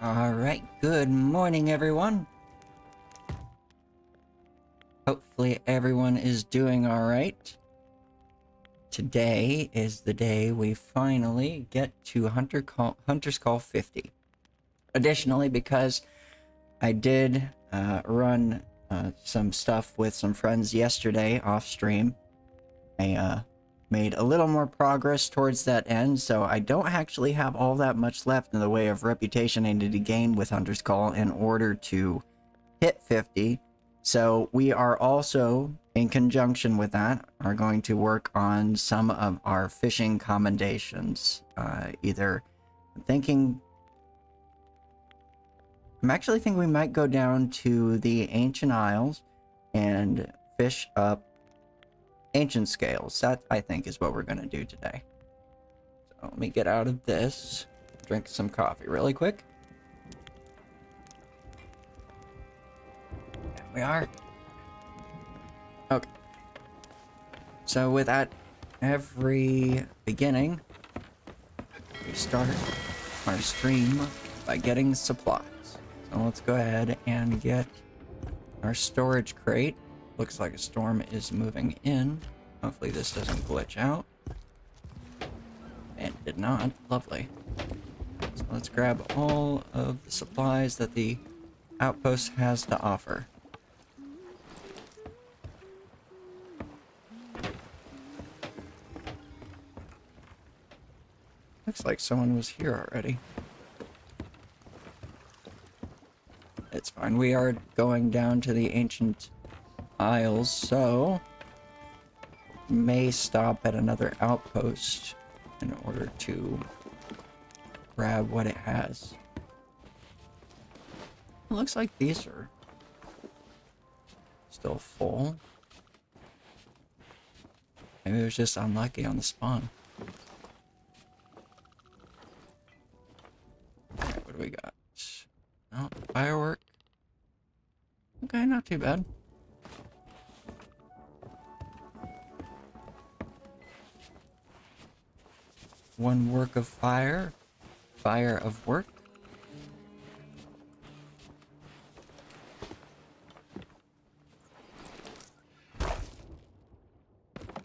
Alright, good morning everyone. Hopefully everyone is doing alright. Today is the day we finally get to Hunter's Call 50. Additionally, because I did run some stuff with some friends yesterday off stream, I made a little more progress towards that end, so I don't actually have all that much left in the way of reputation I need to gain with Hunter's Call in order to hit 50. So we are also, in conjunction with that, are going to work on some of our fishing commendations. I'm actually thinking we might go down to the Ancient Isles and fish up ancient scales. That, I think, is what we're going to do today. So let me get out of this, drink some coffee really quick. There we are. Okay. So with that, every beginning, we start our stream by getting supplies. So let's go ahead and get our storage crate. Looks like a storm is moving in. Hopefully this doesn't glitch out. And it did not. Lovely. So let's grab all of the supplies that the outpost has to offer. Looks like someone was here already. It's fine. We are going down to the Ancient Isles, so may stop at another outpost in order to grab what it has. It looks like these are still full. Maybe it was just unlucky on the spawn. Alright, what do we got? Oh, firework. Okay, not too bad. One work of fire. Fire of work.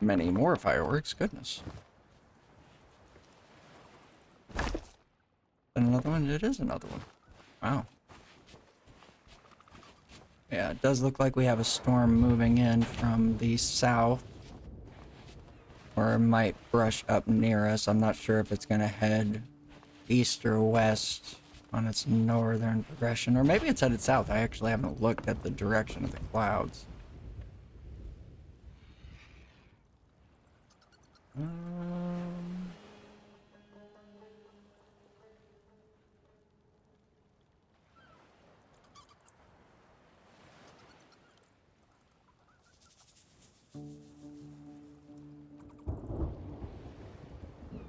Many more fireworks, goodness. And another one? It is another one. Wow. Yeah, it does look like we have a storm moving in from the south. Or it might brush up near us. I'm not sure if it's going to head east or west on its northern progression. Or maybe it's headed south. I actually haven't looked at the direction of the clouds.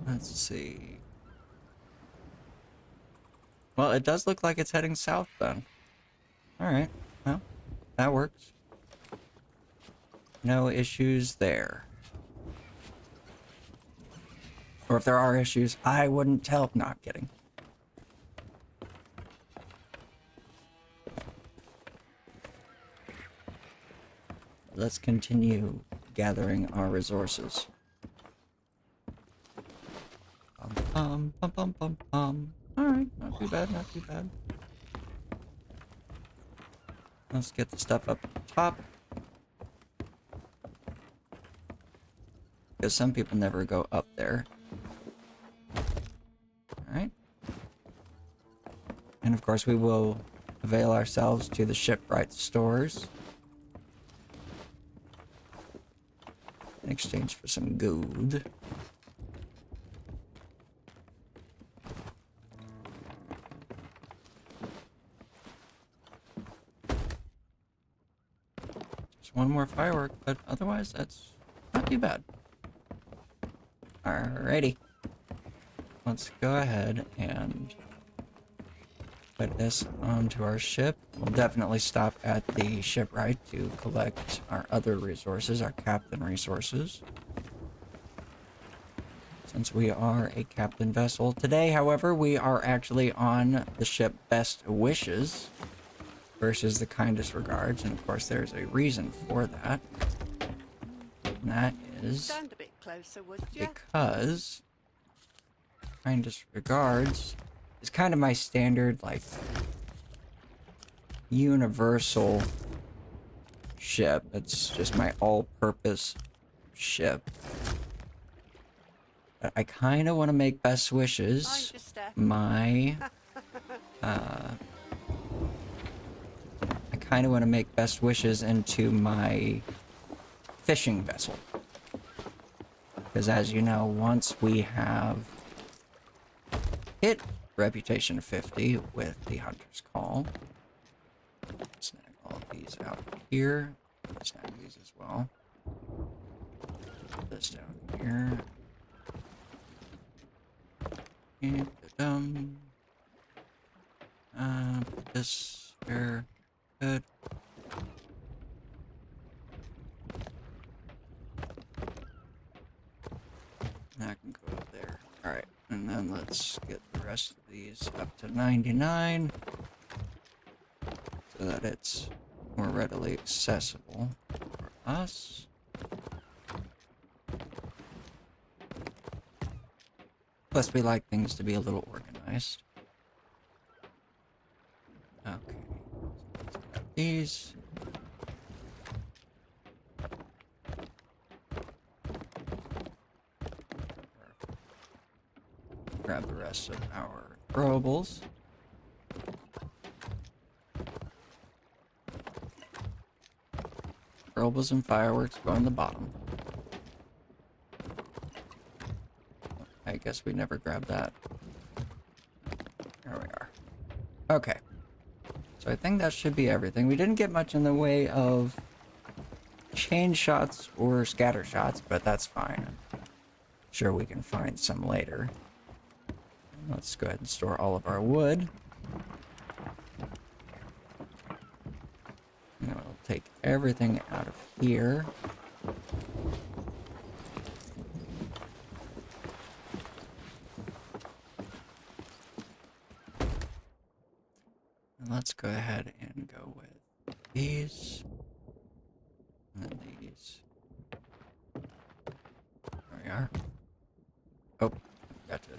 Let's see. Well, it does look like it's heading south then. Alright, well, that works. No issues there. Or if there are issues, I wouldn't tell. No, I'm kidding. Let's continue gathering our resources. Bum, bum, bum, bum, bum. Alright, not too bad, not too bad. Let's get the stuff up top. Because some people never go up there. Alright. And of course we will avail ourselves to the shipwright stores. In exchange for some gold. One more firework, but otherwise that's not too bad. Alrighty. Let's go ahead and put this onto our ship. We'll definitely stop at the shipwright to collect our other resources, our captain resources. since we are a captain vessel. Today, however, we are actually on the ship Best Wishes versus the Kindest Regards, and of course there's a reason for that. And that is Stand a bit closer, would you? because Kindest Regards is kind of my standard, like, universal ship. It's just my all-purpose ship. But I kind of want to make Best Wishes Mind your step. my... I kind of want to make Best Wishes into my fishing vessel. Because as you know, once we have hit Reputation 50 with the Hunter's Call, snag all of these out here, snag these as well. Put this down here. And put this here. Good. That can go up there. Alright, and then let's get the rest of these up to 99 so that it's more readily accessible for us. Plus, we like things to be a little organized. Okay, so let's grab these. Grab the rest of our throwables. Throwables and fireworks go on the bottom. I guess we never grabbed that. There we are. Okay. So I think that should be everything. We didn't get much in the way of chain shots or scatter shots, but that's fine. I'm sure we can find some later. Let's go ahead and store all of our wood. And then we'll take everything out of here. And let's go ahead and go with these. And then these. There we are. Oh, got to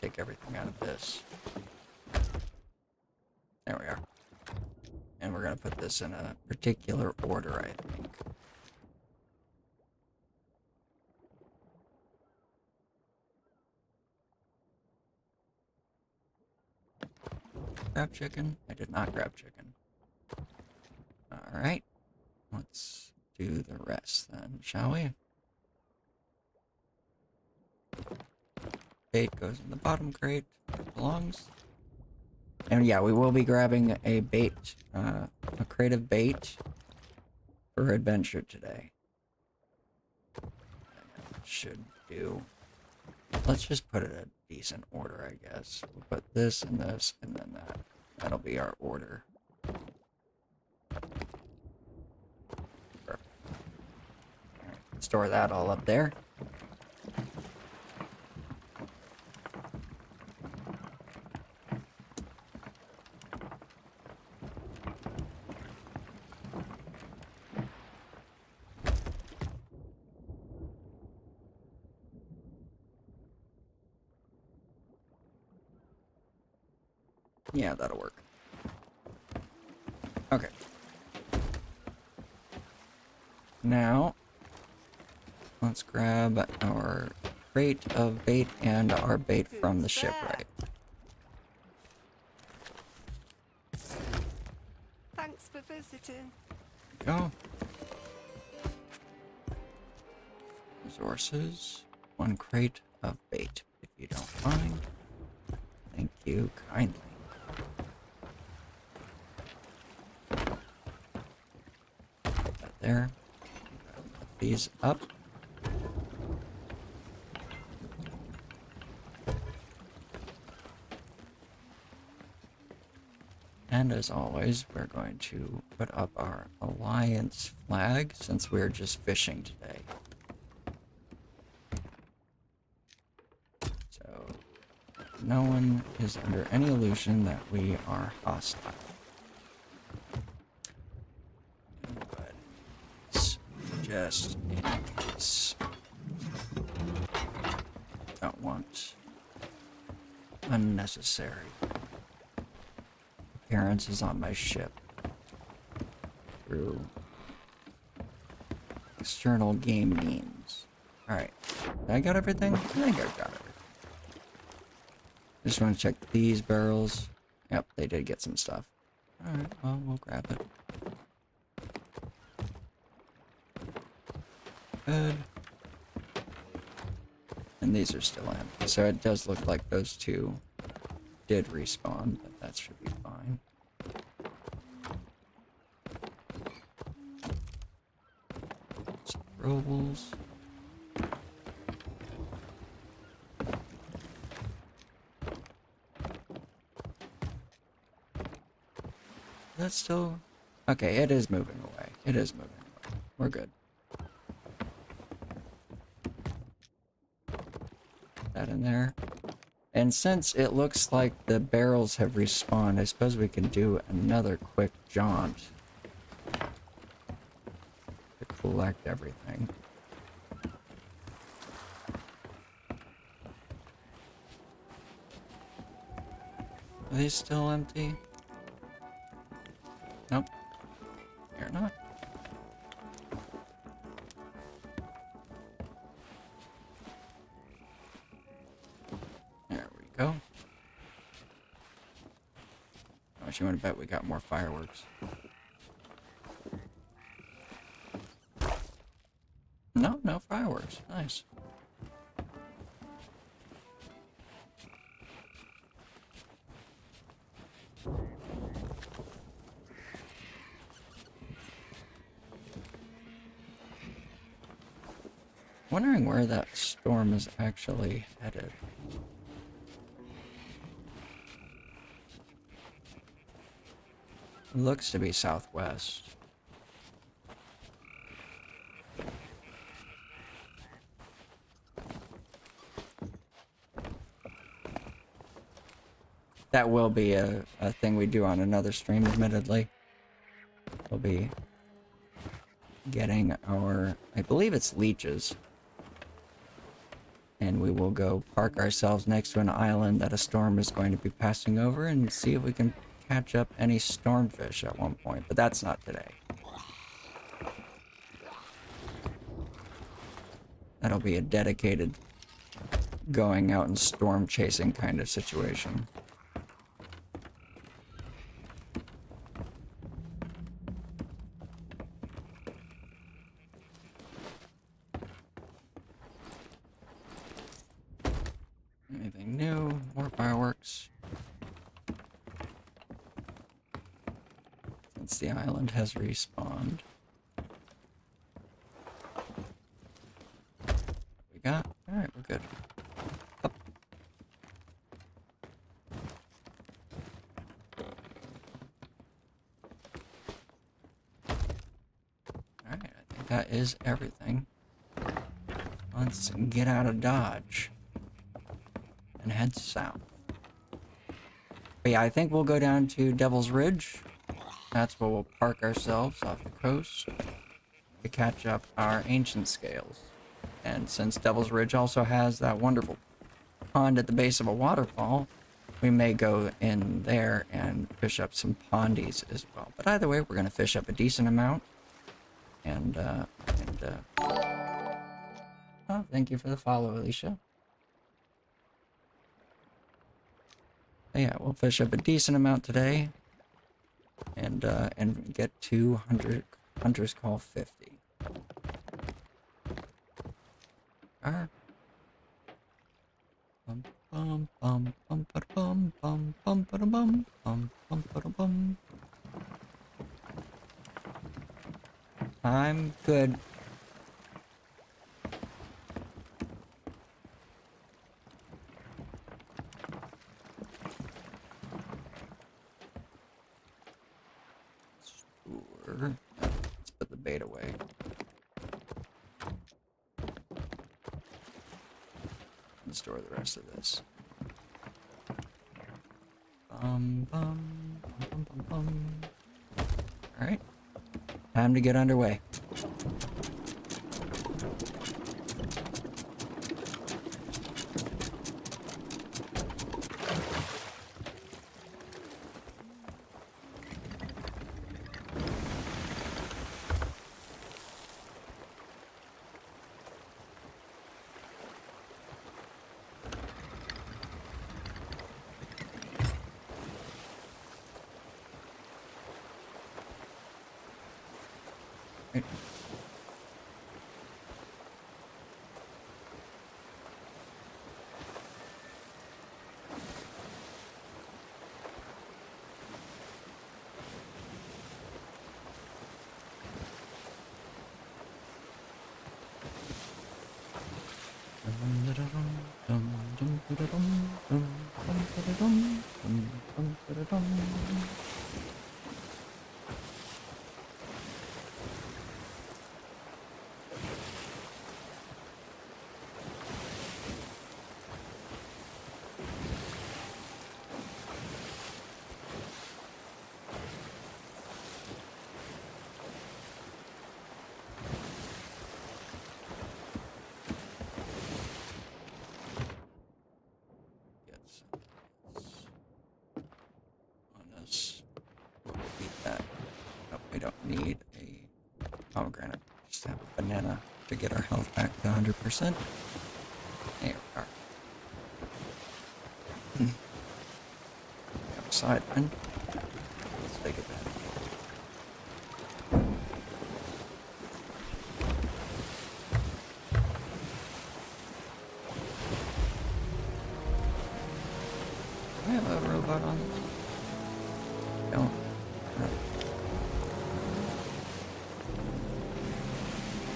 take everything out of this. There we are. And we're going to put this in a particular order, I think. Grab chicken? I did not grab chicken. Alright. Let's do the rest then, shall we? Bait goes in the bottom crate where it belongs. And yeah, we will be grabbing a bait, a crate of bait for adventure today. Should do. Let's just put it in a decent order, I guess. We'll put this and this and then that. That'll be our order. Perfect. All right, store that all up there. Yeah, that'll work. Okay. Now, let's grab our crate of bait and our bait from the shipwright. Thanks for visiting. Go. Resources. 1 crate of bait, if you don't mind. Thank you kindly. Put that there. Put these up. And as always, we're going to put up our Alliance flag since we're just fishing today. no one is under any illusion that we are hostile. But just in case. Don't want unnecessary appearances on my ship through external game means. Alright. I got everything? I think I got everything. Just want to check these barrels. Yep, they did get some stuff. Alright, well, we'll grab it. Good. And these are still empty, so it does look like those two did respawn, but that should be fine. Some throwables. That's still... Okay, it is moving away. It is moving away. We're good. That in there. And since it looks like the barrels have respawned, I suppose we can do another quick jaunt to collect everything. Are these still empty? Nope. They're not. There we go. How much you want to bet we got more fireworks? No, no fireworks. Nice. Wondering where that storm is actually headed. Looks to be southwest. That will be a thing we do on another stream, admittedly. We'll be getting our, I believe it's leeches. And we will go park ourselves next to an island that a storm is going to be passing over and see if we can catch up any stormfish at one point. But that's not today. That'll be a dedicated going out and storm chasing kind of situation. Anything new? More fireworks. Since the island has respawned. We got? Alright, we're good. Up. Alright, I think that is everything. Let's get out of Dodge and head south. But yeah, I think we'll go down to Devil's Ridge. That's where we'll park ourselves off the coast to catch up our ancient scales. And since Devil's Ridge also has that wonderful pond at the base of a waterfall, we may go in there and fish up some pondies as well. But either way, we're going to fish up a decent amount. And oh, thank you for the follow, Alicia. But yeah, we'll fish up a decent amount today. And get 200 Hunter's Call 50. Bum bum bum bum bum bum bum bum bum bum bum bum. I'm good. Let's put the bait away. And store the rest of this. Alright. Time to get underway. Right. Get some of this on us. We'll eat that. Nope, we don't need a pomegranate. Just have a banana to get our health back to 100%. There we are. Outside, man. Let's take it back. Do I have a robot on this? Don't. No.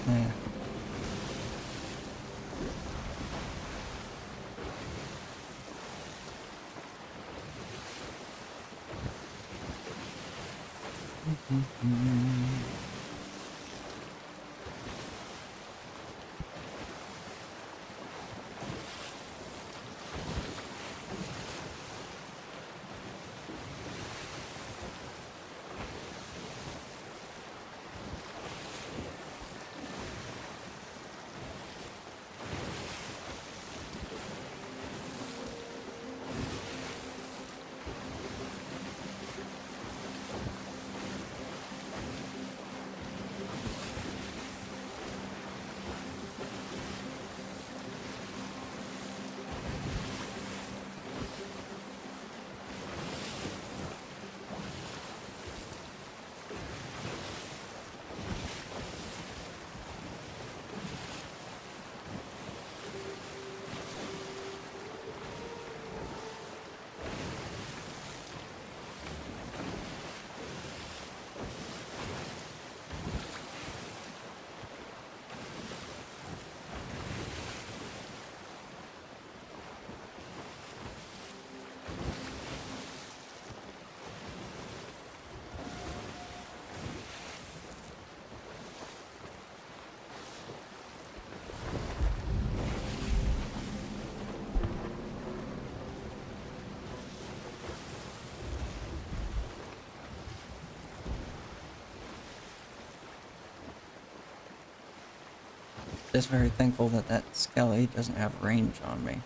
Yeah. Just very thankful that that skelly doesn't have range on me.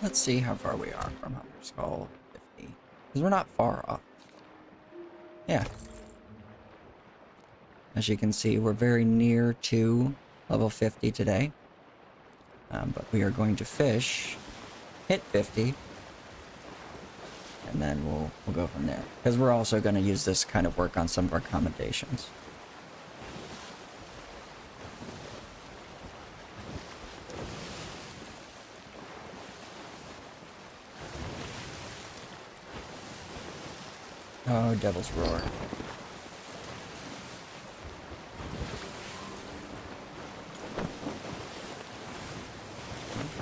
Let's see how far we are from Hunter's Call 50. Because we're not far off. Yeah. As you can see, we're very near to level 50 today. But we are going to fish, hit 50, and then we'll go from there. Because we're also going to use this kind of work on some of our commendations. Oh, Devil's Roar.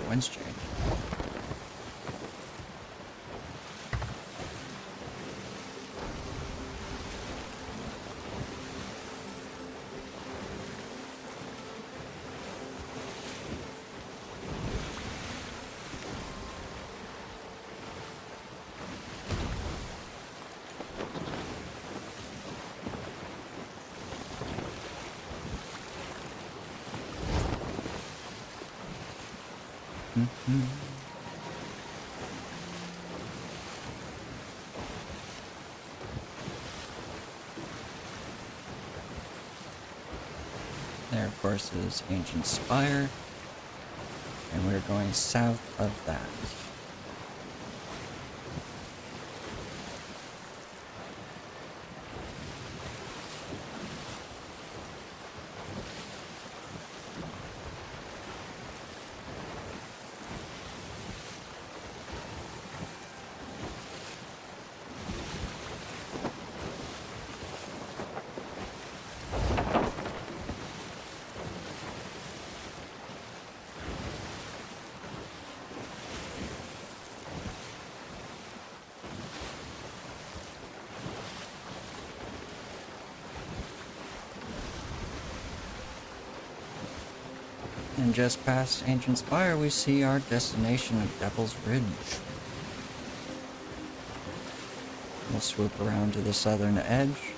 Wind's change. Mhm. There, of course, is Ancient Spire, and we're going south of that. And just past Ancient Spire, we see our destination of Devil's Ridge. We'll swoop around to the southern edge,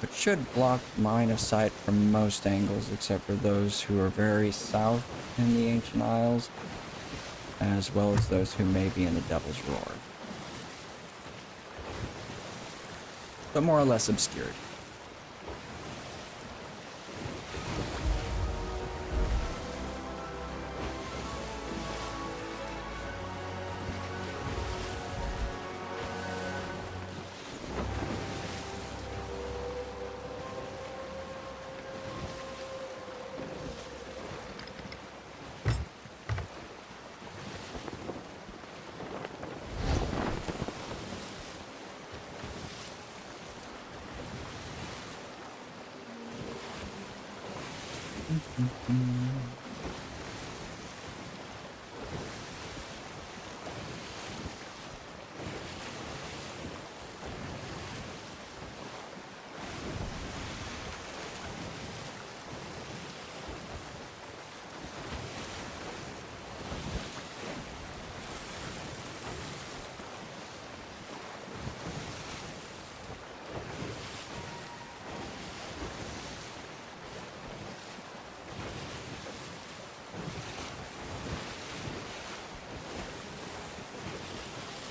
which should block line of sight from most angles except for those who are very south in the Ancient Isles, as well as those who may be in the Devil's Roar. But more or less obscured.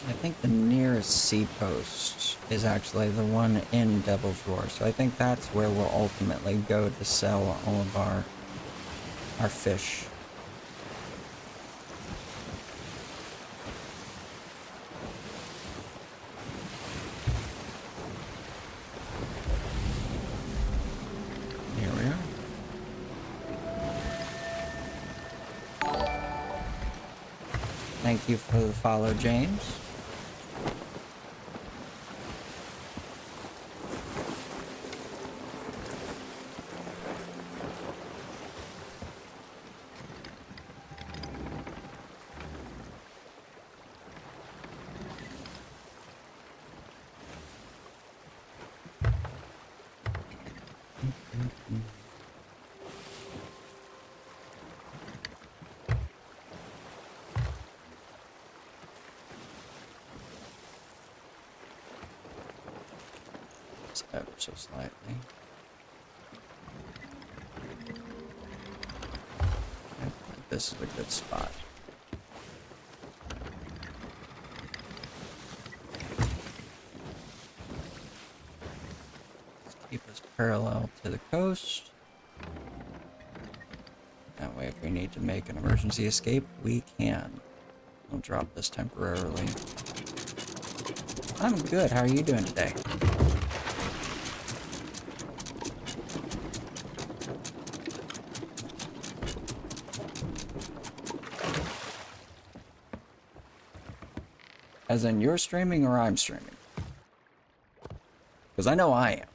I think the nearest sea post is actually the one in Devil's Roar, so I think that's where we'll ultimately go to sell all of our fish. Here we are. Thank you for the follow, James. Ever so slightly. I think this is a good spot. Let's keep us parallel to the coast. That way, if we need to make an emergency escape, we can. I'll drop this temporarily. I'm good. How are you doing today? As in, you're streaming or I'm streaming? Because I know I am.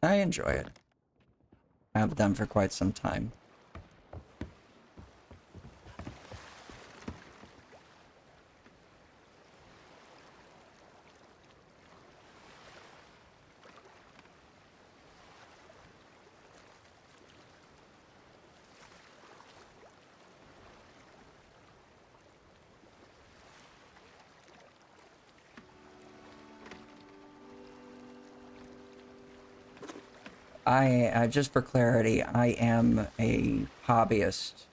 I enjoy it. I have done for quite some time. I just for clarity, I am a hobbyist.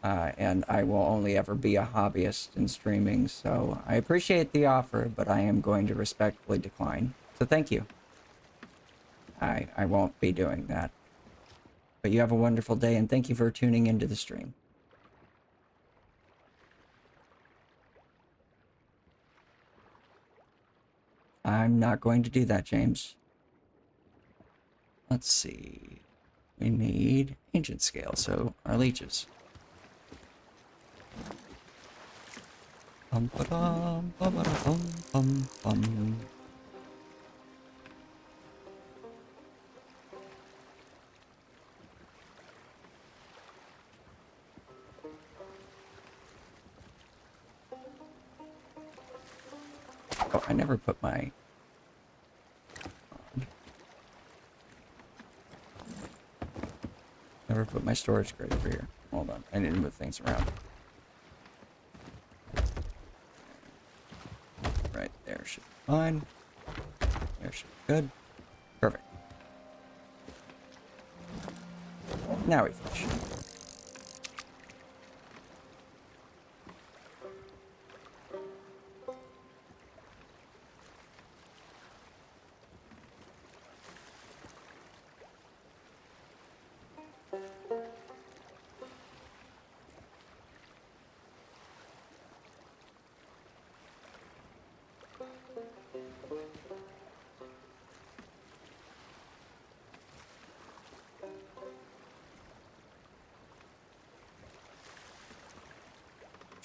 And I will only ever be a hobbyist in streaming, so I appreciate the offer, but I am going to respectfully decline. So thank you. I won't be doing that. But you have a wonderful day, and thank you for tuning into the stream. I'm not going to do that, James. Let's see. We need ancient scale, so our leeches. Bum ba dum bum ba bum bum bum. Oh, I never put my... Never put my storage crate over here. Hold on, I need to move things around. Right there should be fine. There should be good. Perfect. Now we finish.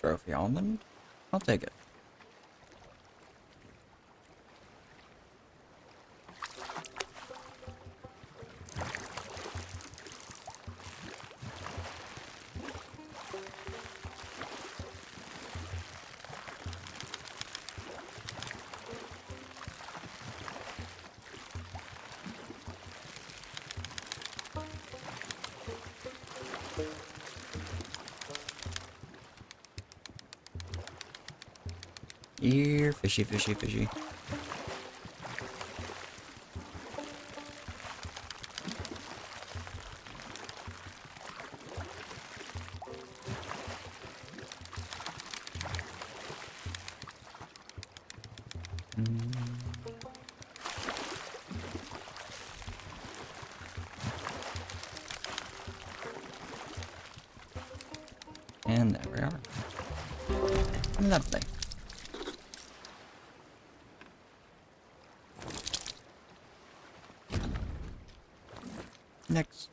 Trophy almond? I'll take it. Here, fishy, fishy, fishy. And there we are. Lovely. Next.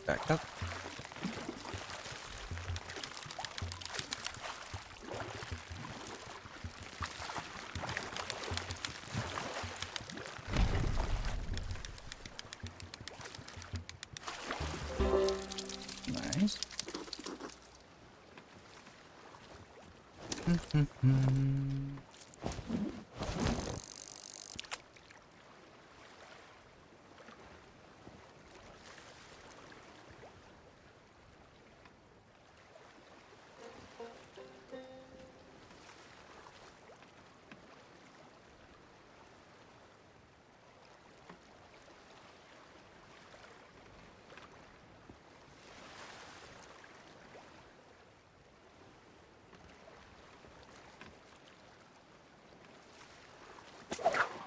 Back up. Nice.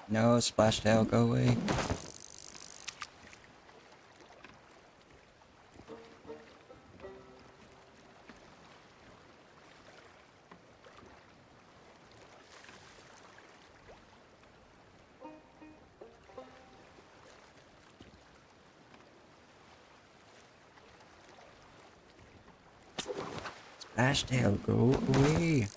No, Splashtail, go away. Flashtail, go away.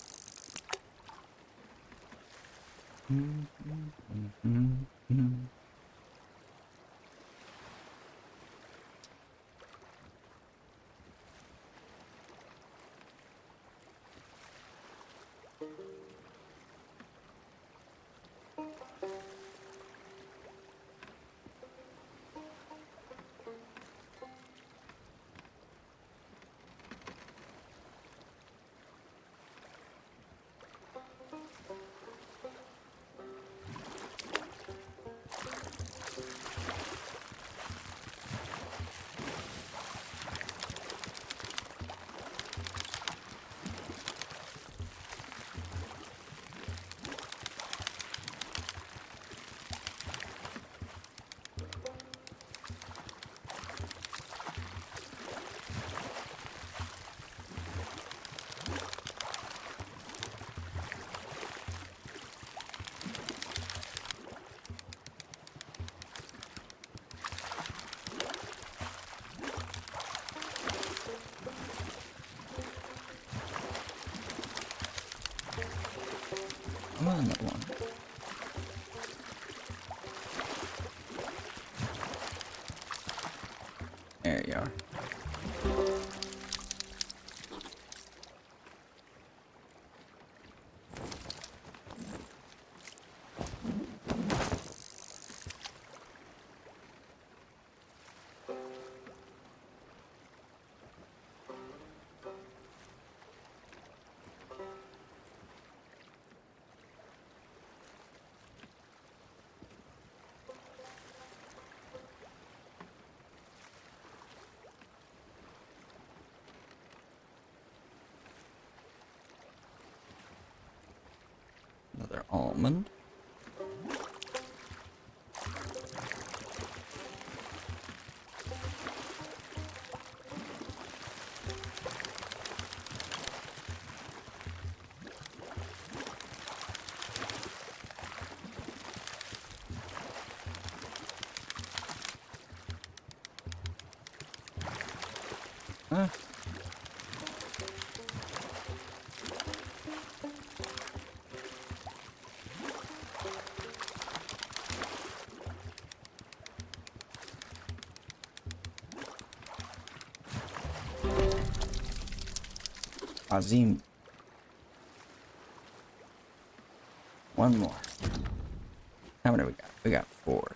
Come on, that one. There you are. Another almond. Huh? Azim. One more. How many we got? We got 4.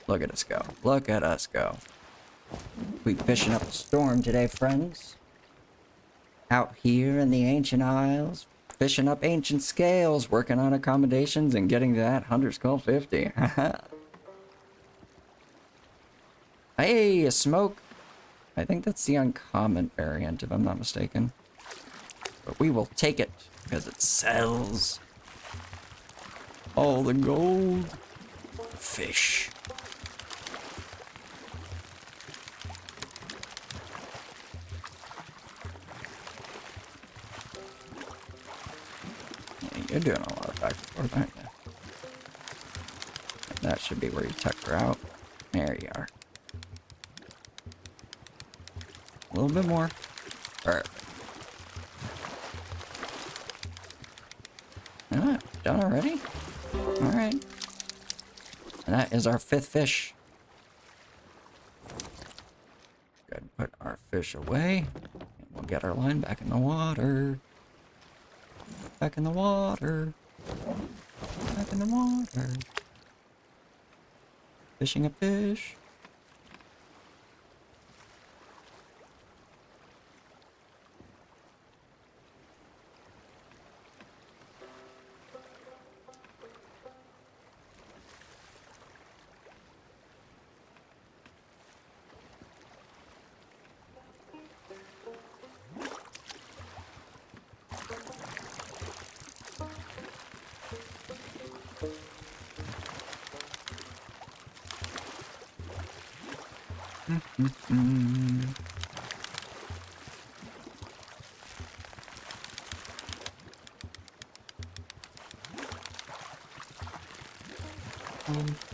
Look at us go. Look at us go. We fishing up a storm today, friends. Out here in the ancient isles, fishing up ancient scales, working on accommodations and getting that Hunter's Call 50. Hey, a smoke. I think that's the uncommon variant, if I'm not mistaken. But we will take it, because it sells. All the gold. Fish. Yeah, you're doing a lot of back and forth, aren't you? That should be where you tuck her out. There you are. A little bit more. Perfect. Ah, done already? Alright. And that is our 5th fish. Go ahead and put our fish away. And we'll get our line back in the water. Back in the water. Back in the water. Fishing a fish.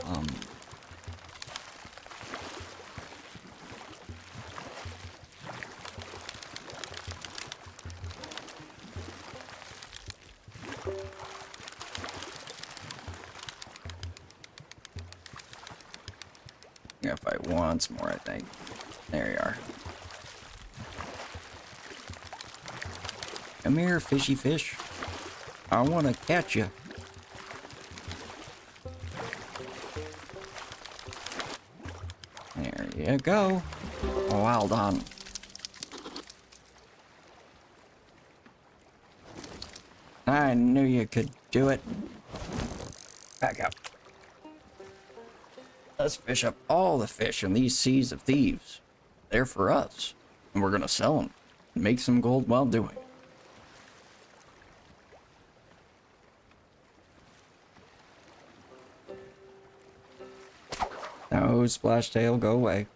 Um. gonna fight once more, I think. There you are. Come here, fishy fish. I wanna catch you. There you go. Well done. I knew you could do it. Back up. Let's fish up all the fish in these seas of thieves. They're for us. And we're gonna sell them. And make some gold while doing it. No, Splashtail, go away.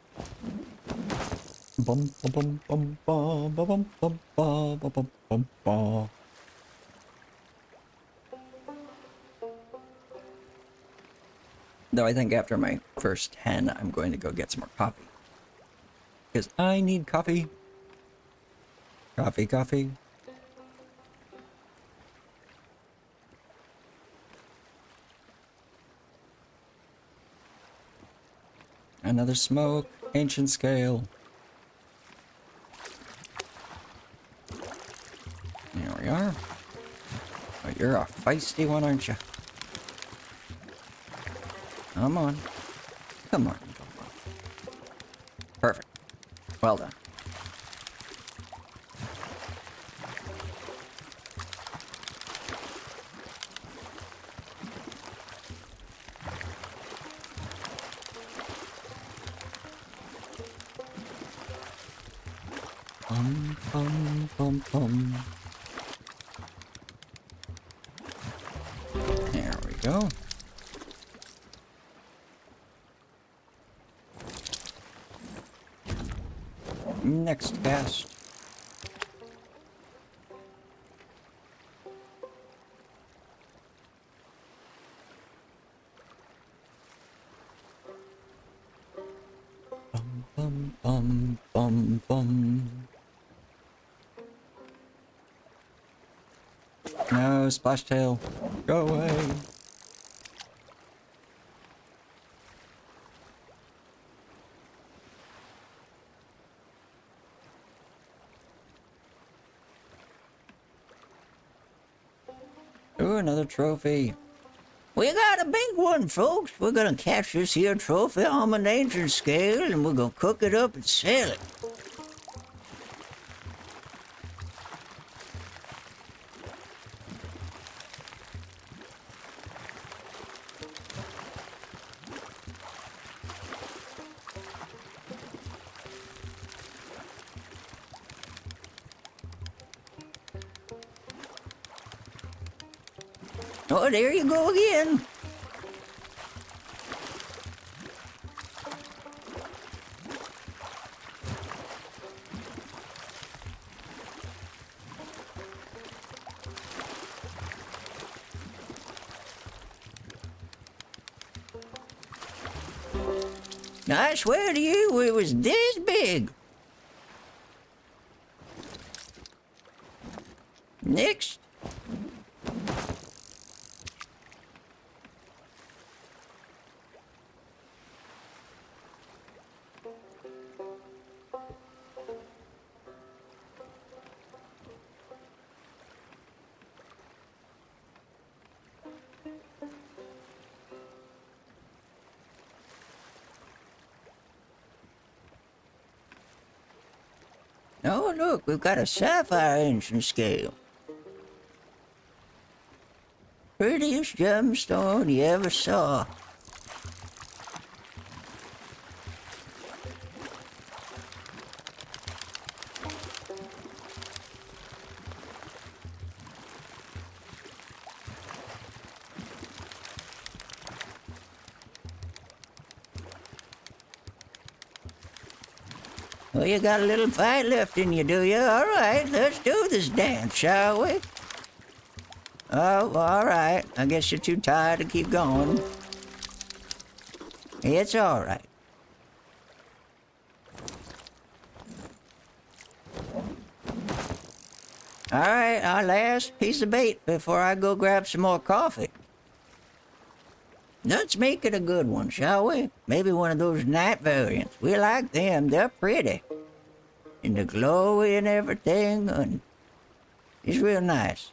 Bum bum bum bum bum bum bum bum bum bum bum. Though I think after my first 10, I'm going to go get some more coffee. Because I need coffee. Coffee, coffee. Another smoke. Ancient scale. There we are. Oh, you're a feisty one, aren't you? Come on. Come on. Perfect. Well done. Bum, bum, bum, bum. There we go. Next cast. Bum, bum, bum, bum, bum. No, Splashtail. Go away. Ooh, another trophy. We got a big one, folks. We're gonna catch this here trophy on an ancient scale, and we're gonna cook it up and sell it. Oh, there you go again. I swear to you, it was this big. Next. Oh, look, we've got a sapphire ancient scale. Prettiest gemstone you ever saw. Well, you got a little fight left in you, do you? All right, let's do this dance, shall we? Oh, all right. I guess you're too tired to keep going. It's all right. All right, our last piece of bait before I go grab some more coffee. Let's make it a good one, shall we? Maybe one of those night variants. We like them. They're pretty. And the glowy and everything. And it's real nice.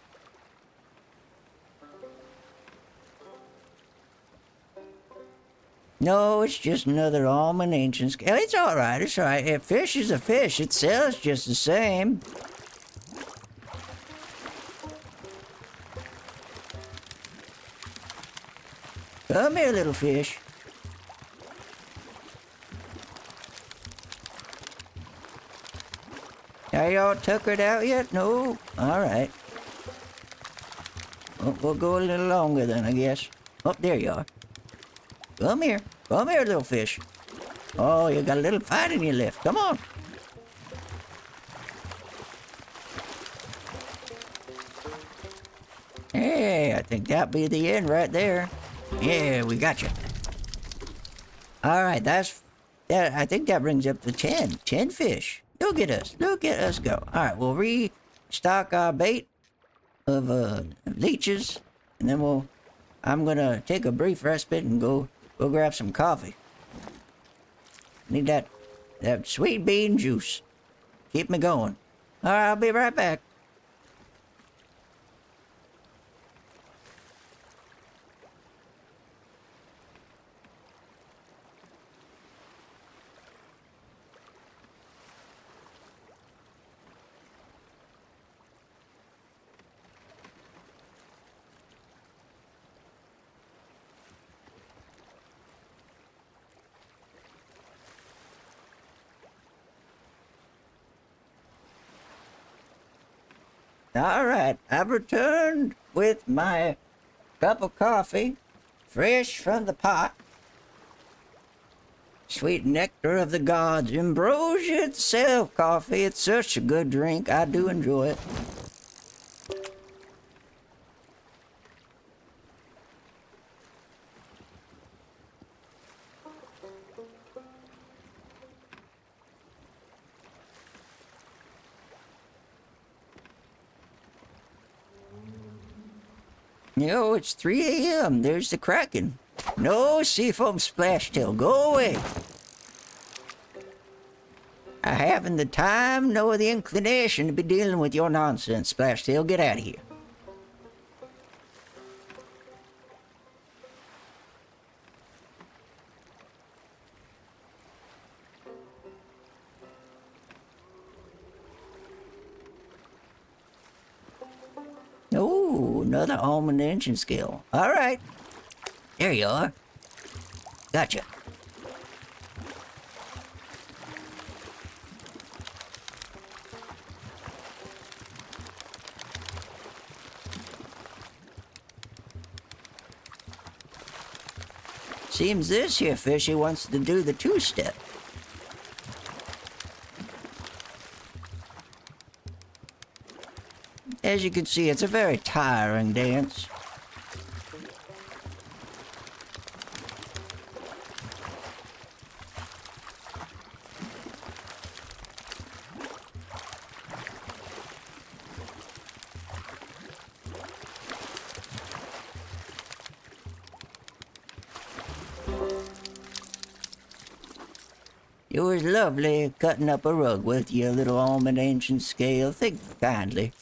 No, it's just another almond ancient scale. It's alright, it's alright. A fish is a fish. It sells just the same. Come here, little fish. Are y'all tuckered out yet? No? Alright. Well, we'll go a little longer then, I guess. Oh, there you are. Come here. Come here, little fish. Oh, you got a little fight in your lip. Come on. Hey, I think that'll be the end right there. Yeah, we got you. Alright, I think that brings up to 10. 10 fish. Look at us. Look at us go. Alright, we'll restock our bait of leeches. And then I'm gonna take a brief respite and go grab some coffee. Need that sweet bean juice. Keep me going. Alright, I'll be right back. All right, I've returned with my cup of coffee, fresh from the pot. Sweet nectar of the gods, ambrosia itself, coffee. It's such a good drink. I do enjoy it. No, it's 3 a.m. There's the Kraken. No seafoam splashtail. Go away. I haven't the time nor the inclination to be dealing with your nonsense, Splashtail. Get out of here. Oh, another almond engine scale. All right. There you are. Gotcha. Seems this here fishy wants to do the two-step. As you can see, it's a very tiring dance. It was lovely cutting up a rug with you, little almond ancient scale. Think kindly.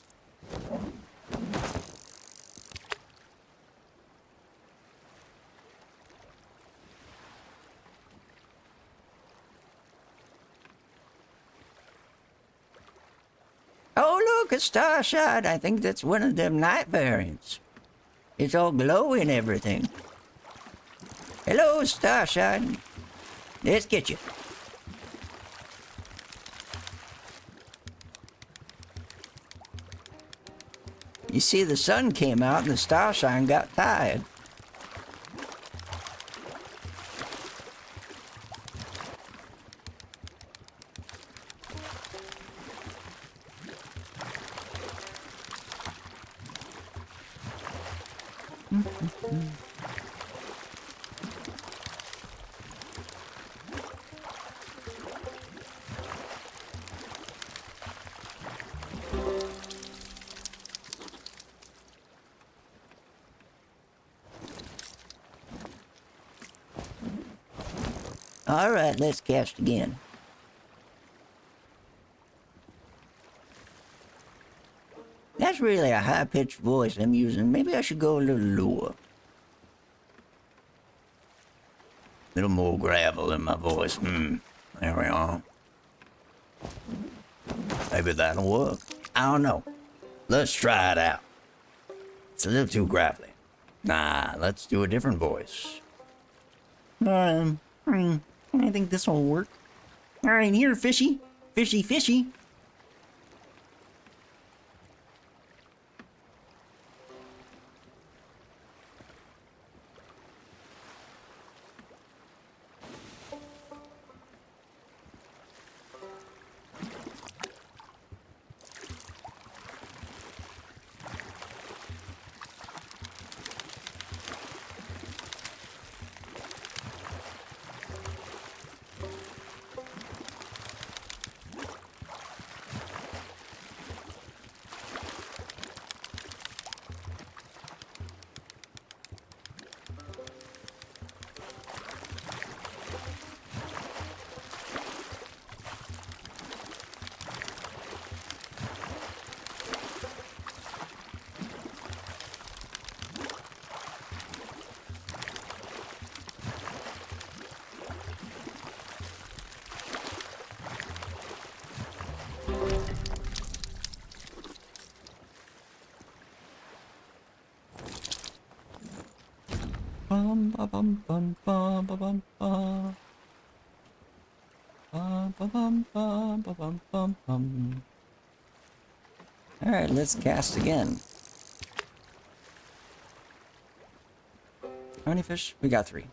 Oh, look, a starshine. I think that's one of them night variants. It's all glowy and everything. Hello, starshine. Let's get you. You see, the sun came out and the starshine got tired. Alright, let's cast again. That's really a high-pitched voice I'm using. Maybe I should go a little lower. A little more gravel in my voice. There we are. Maybe that'll work. I don't know. Let's try it out. It's a little too gravelly. Nah, let's do a different voice. I think this will work. Alright, here, fishy. Fishy, fishy. Bum ba bum bum bum ba bum bum. Bum ba bum bum ba bum bum bum. Alright, let's cast again. How many fish? We got 3.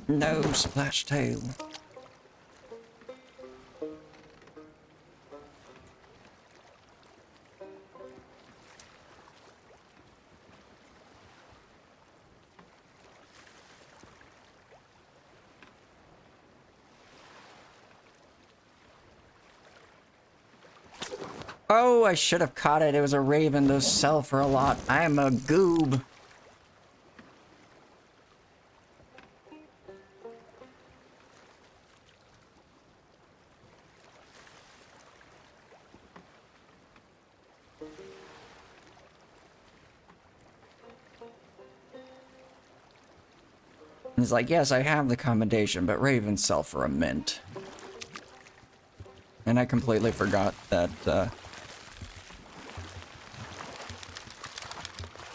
No splash tail. Oh, I should have caught it. It was a raven. Those sell for a lot. I'm a goob. It's like, yes, I have the commendation, but ravens sell for a mint. And I completely forgot that,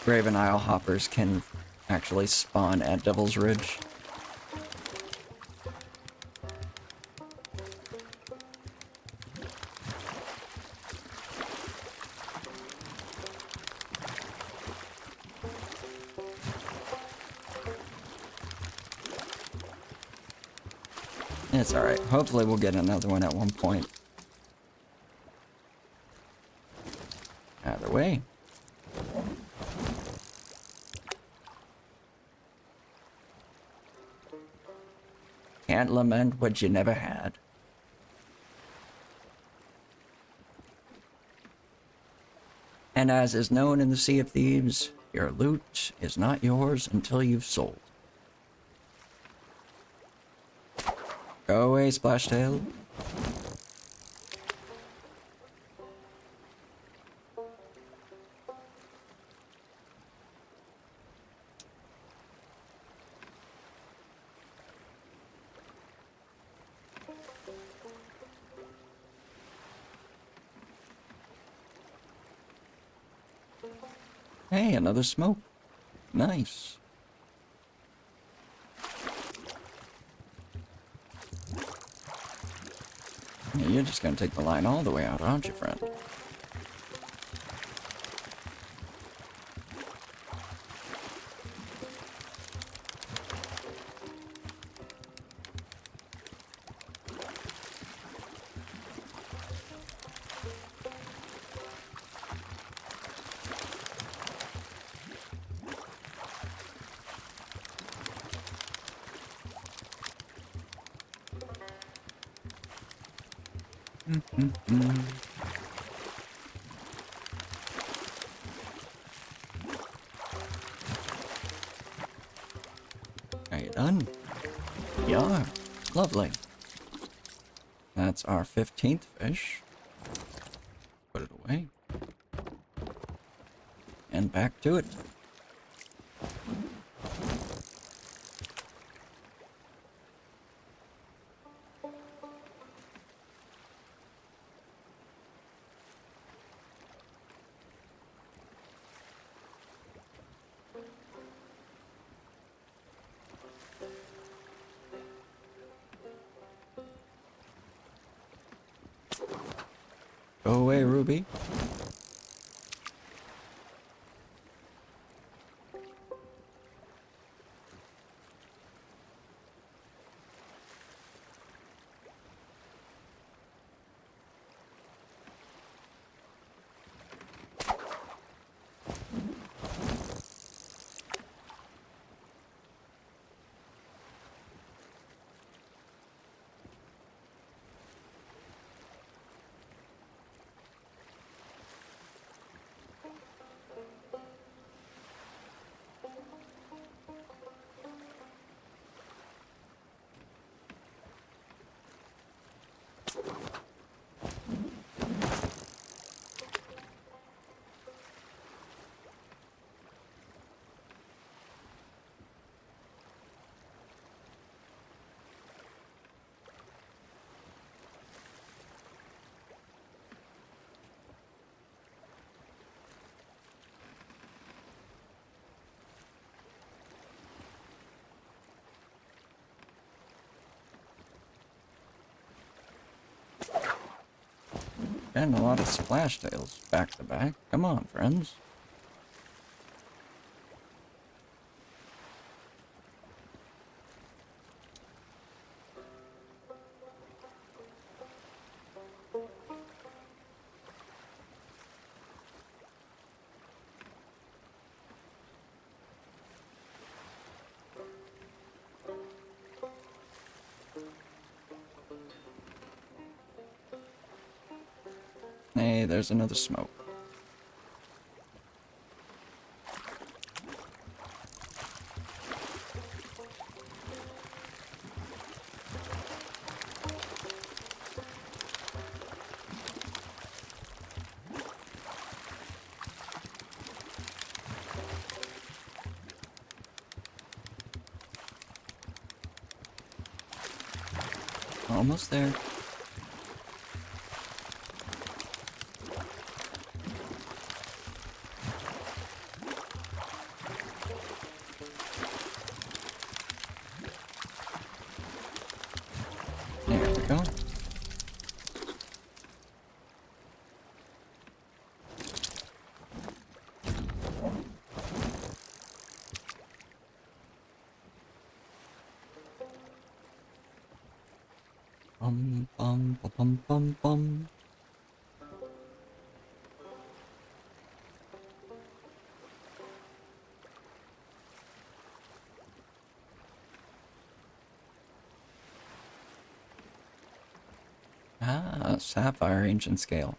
Raven Isle hoppers can actually spawn at Devil's Ridge. It's alright. Hopefully we'll get another one at one point. Either way. Can't lament what you never had. And as is known in the Sea of Thieves, your loot is not yours until you've sold. Go away, Splashtail. Hey, another smoke. Nice. Yeah, you're just gonna take the line all the way out, aren't you, friend? Are you done? You are. Lovely. That's our 15th fish. Put it away. And back to it. Go away, Ruby. And a lot of splash tails back to back. Come on, friends. Hey, there's another smoke. Almost there. There we go. Bum bum ba bum bum bum. Ah, sapphire ancient scale.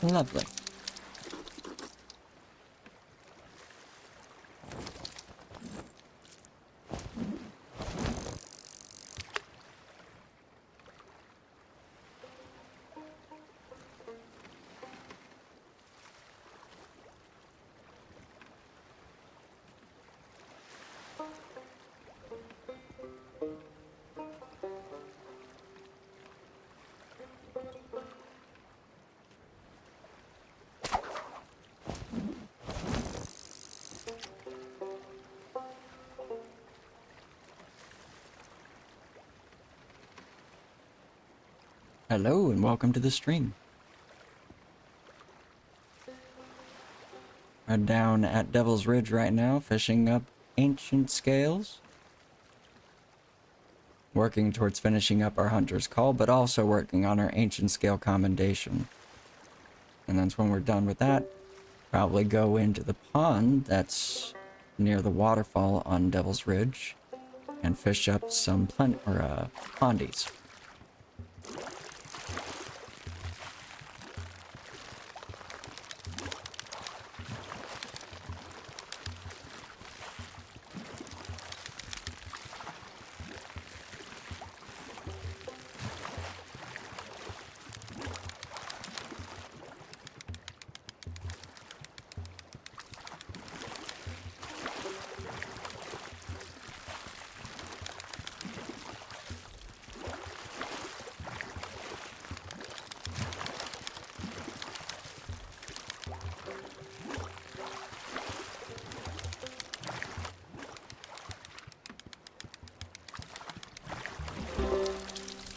Lovely. Hello and welcome to the stream. I'm down at Devil's Ridge right now, fishing up ancient scales. Working towards finishing up our Hunter's Call, but also working on our ancient scale commendation. And that's when we're done with that. Probably go into the pond that's near the waterfall on Devil's Ridge and fish up some pondies.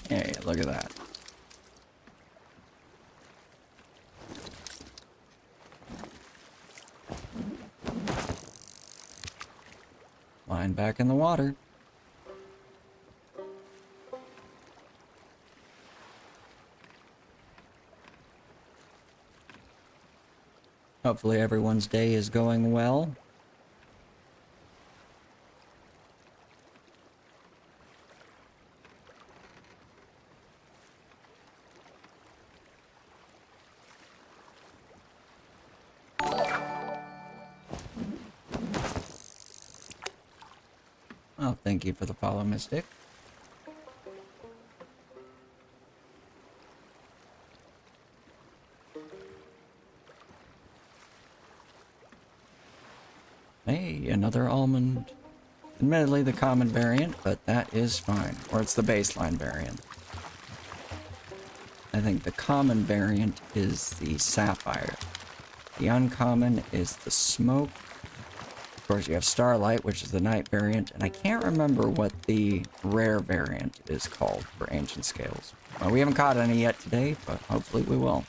Hey, look at that. Line back in the water. Hopefully everyone's day is going well. Oh, thank you for the follow, Mystic. Hey, another almond. Admittedly the common variant, but that is fine. Or it's the baseline variant. I think the common variant is the sapphire. The uncommon is the smoke. Of course, you have starlight, which is the night variant, and I can't remember what the rare variant is called for ancient scales. Well, we haven't caught any yet today, but hopefully we will.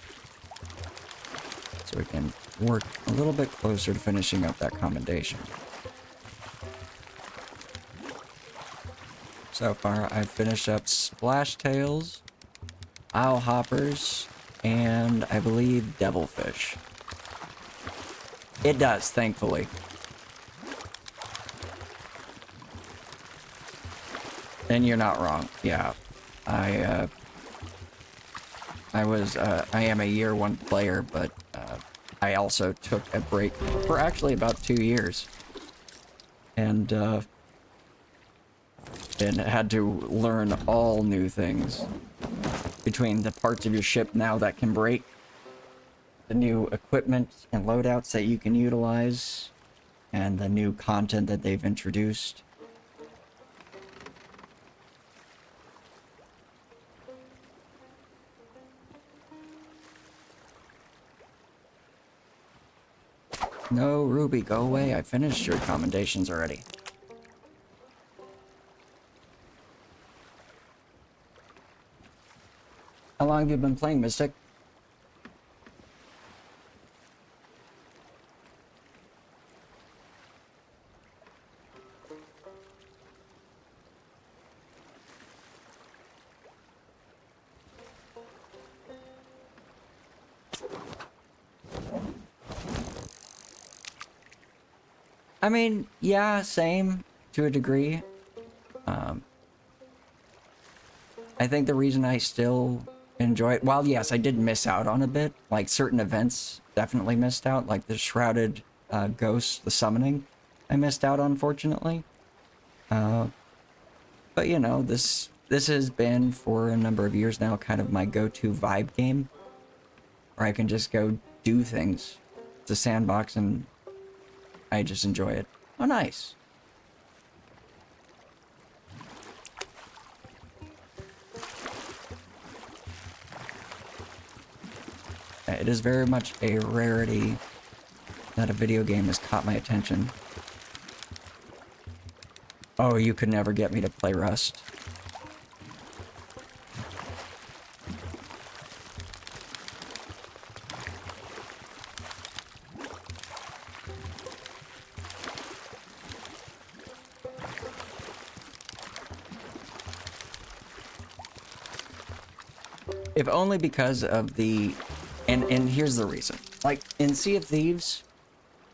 So we can work a little bit closer to finishing up that commendation. So far, I've finished up splash tails, owl hoppers, and I believe devilfish. It does, thankfully. And you're not wrong. Yeah, I am a year one player, but I also took a break for actually about 2 years, and had to learn all new things between the parts of your ship now that can break, the new equipment and loadouts that you can utilize, and the new content that they've introduced. No, Ruby, go away. I finished your commendations already. How long have you been playing, Mystic? I mean, yeah, same to a degree. I think the reason I still enjoy it, while yes, I did miss out on a bit, like certain events definitely missed out, like the Shrouded Ghost, the summoning, I missed out on, unfortunately. But you know, this has been for a number of years now kind of my go-to vibe game, where I can just go do things. It's a sandbox and I just enjoy it. Oh, nice. It is very much a rarity that a video game has caught my attention. Oh, you could never get me to play Rust. if only because of the, and here's the reason. Like, in Sea of Thieves,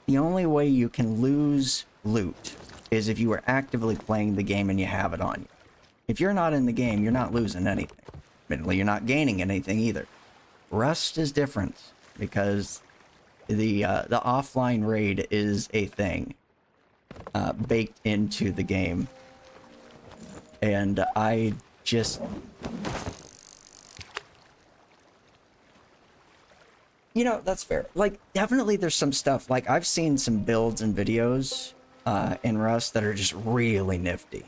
the only way you can lose loot is if you are actively playing the game and you have it on you. If you're not in the game, you're not losing anything. Admittedly, you're not gaining anything either. Rust is different because the offline raid is a thing baked into the game, and I just, you know, that's fair. Like, definitely there's some stuff, like I've seen some builds and videos in Rust that are just really nifty.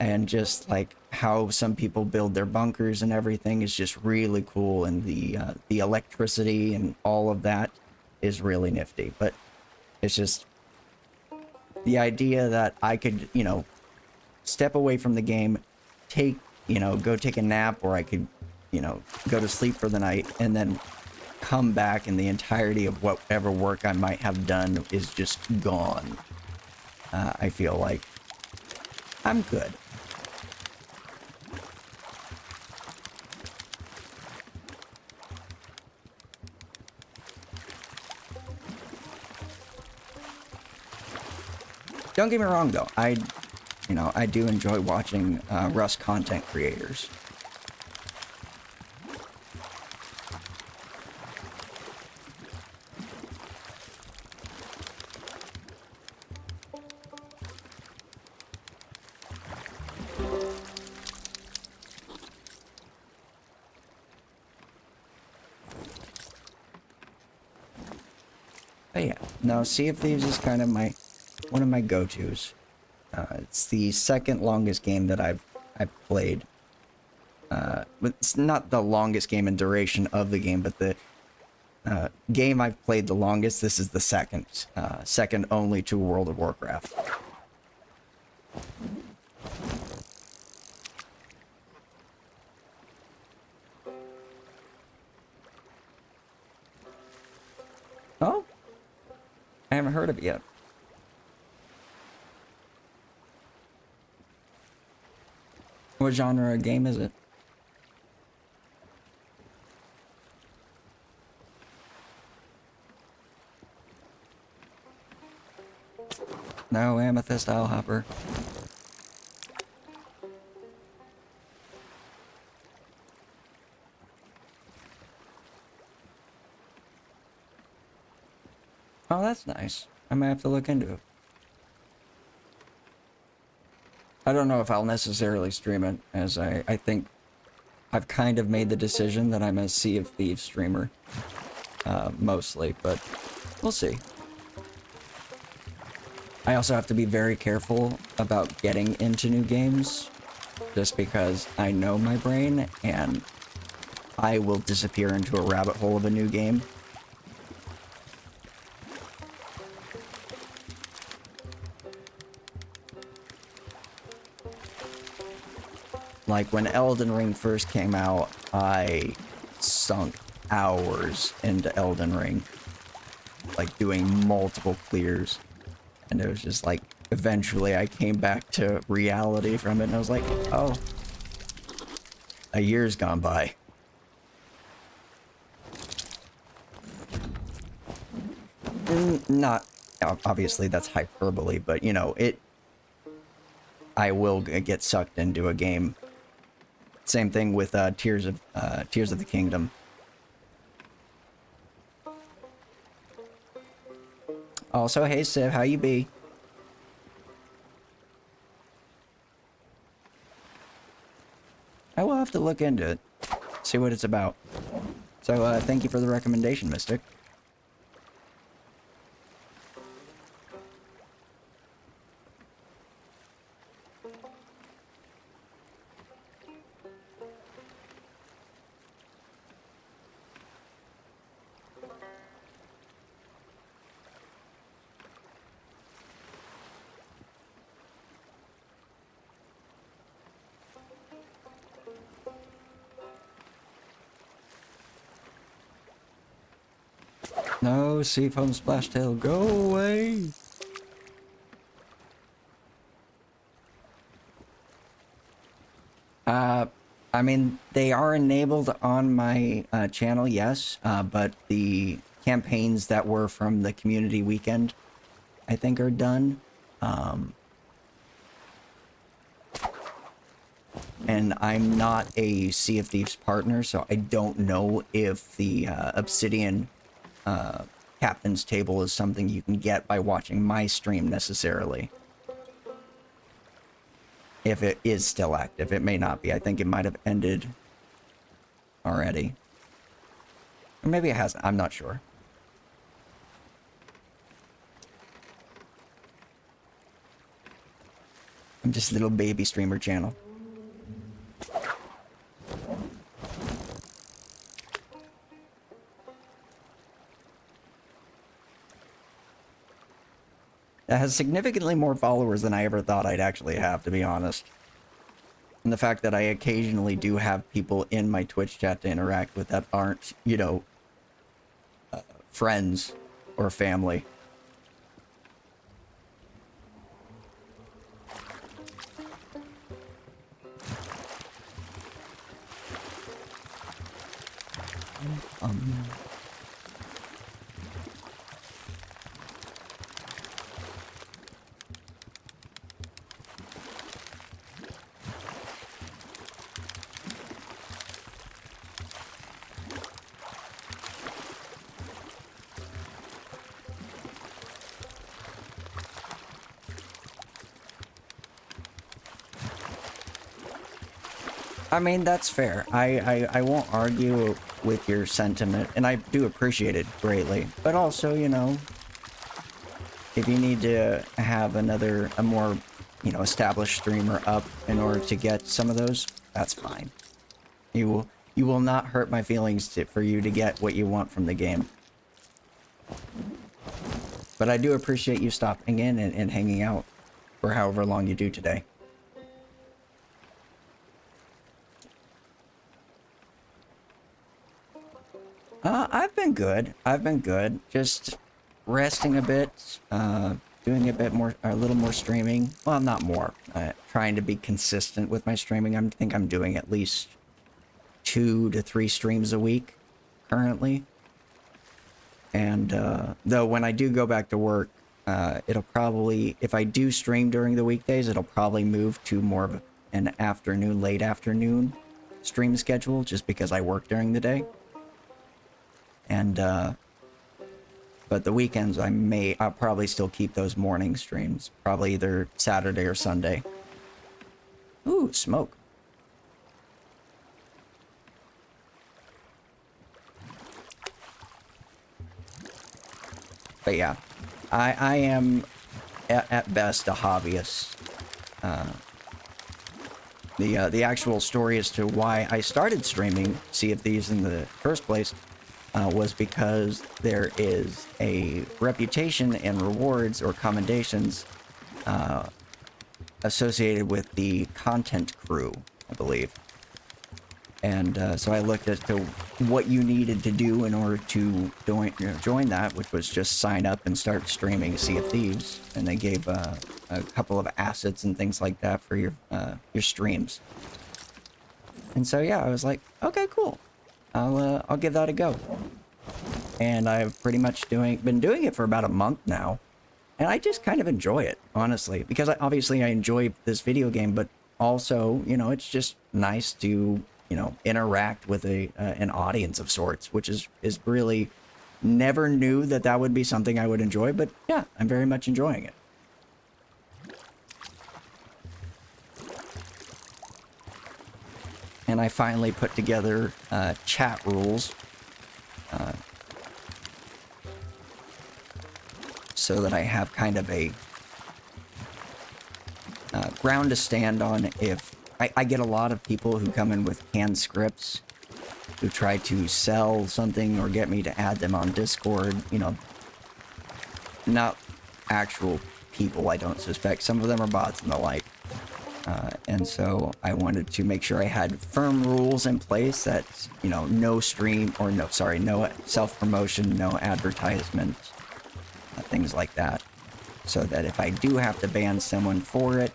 And just like how some people build their bunkers and everything is just really cool, and the electricity and all of that is really nifty. But it's just the idea that I could, you know, step away from the game, take, you know, go take a nap, or I could, you know, go to sleep for the night and then come back and the entirety of whatever work I might have done is just gone. I feel like I'm good. Don't get me wrong though, you know, I do enjoy watching Rust content creators. But yeah, no, Sea of Thieves is kind of one of my go-tos. It's the second longest game that I've played. But it's not the longest game in duration of the game, but the game I've played the longest. This is the second, second only to World of Warcraft. Oh, I haven't heard of it yet. What genre of game is it? No, Amethyst Isle-Hopper. Oh, that's nice. I might have to look into it. I don't know if I'll necessarily stream it, as I think I've kind of made the decision that I'm a Sea of Thieves streamer. Mostly, but we'll see. I also have to be very careful about getting into new games, just because I know my brain, and I will disappear into a rabbit hole of a new game. Like, when Elden Ring first came out, I sunk hours into Elden Ring. Like, doing multiple clears. And it was just like, eventually I came back to reality from it, and I was like, oh. A year's gone by. Not, obviously that's hyperbole, but you know, I will get sucked into a game. Same thing with Tears of the Kingdom. Also, hey Civ, how you be? I will have to look into it, see what it's about. So, thank you for the recommendation, Mystic. No, Seafoam Splashtail, go away! I mean, they are enabled on my channel, yes, but the campaigns that were from the community weekend, I think, are done. And I'm not a Sea of Thieves partner, so I don't know if the Obsidian Captain's Table is something you can get by watching my stream necessarily. If it is still active, it may not be. I think it might have ended already. Or maybe it hasn't. I'm not sure. I'm just a little baby streamer channel. That has significantly more followers than I ever thought I'd actually have, to be honest. And the fact that I occasionally do have people in my Twitch chat to interact with that aren't, you know, friends or family. I mean, that's fair. I won't argue with your sentiment, and I do appreciate it greatly. But also, you know, if you need to have a more, you know, established streamer up in order to get some of those, that's fine. You will not hurt my feelings for you to get what you want from the game. But I do appreciate you stopping in and hanging out for however long you do today. I've been good. I've been good. Just resting a bit, doing a little more streaming. Well, not more. Trying to be consistent with my streaming. I think I'm doing at least 2 to 3 streams a week currently. And though when I do go back to work, it'll probably, if I do stream during the weekdays, it'll probably move to more of an afternoon, late afternoon stream schedule, just because I work during the day. And, but the weekends I'll probably still keep those morning streams. Probably either Saturday or Sunday. Ooh, smoke. But yeah, I am at best a hobbyist. The actual story as to why I started streaming Sea of Thieves in the first place was because there is a reputation and rewards or commendations associated with the content crew, I believe. And so I looked as to what you needed to do in order to join that, which was just sign up and start streaming Sea of Thieves. And they gave a couple of assets and things like that for your streams. And so yeah, I was like, okay, cool. I'll give that a go. And I've pretty much been doing it for about a month now. And I just kind of enjoy it, honestly, because obviously I enjoy this video game, but also, you know, it's just nice to, you know, interact with an audience of sorts, which is really, never knew that would be something I would enjoy, but yeah, I'm very much enjoying it. And I finally put together chat rules so that I have kind of a ground to stand on if I get a lot of people who come in with canned scripts who try to sell something or get me to add them on Discord, you know, not actual people, I don't suspect. Some of them are bots and the like. And so I wanted to make sure I had firm rules in place that, you know, no self-promotion, no advertisement, things like that. So that if I do have to ban someone for it,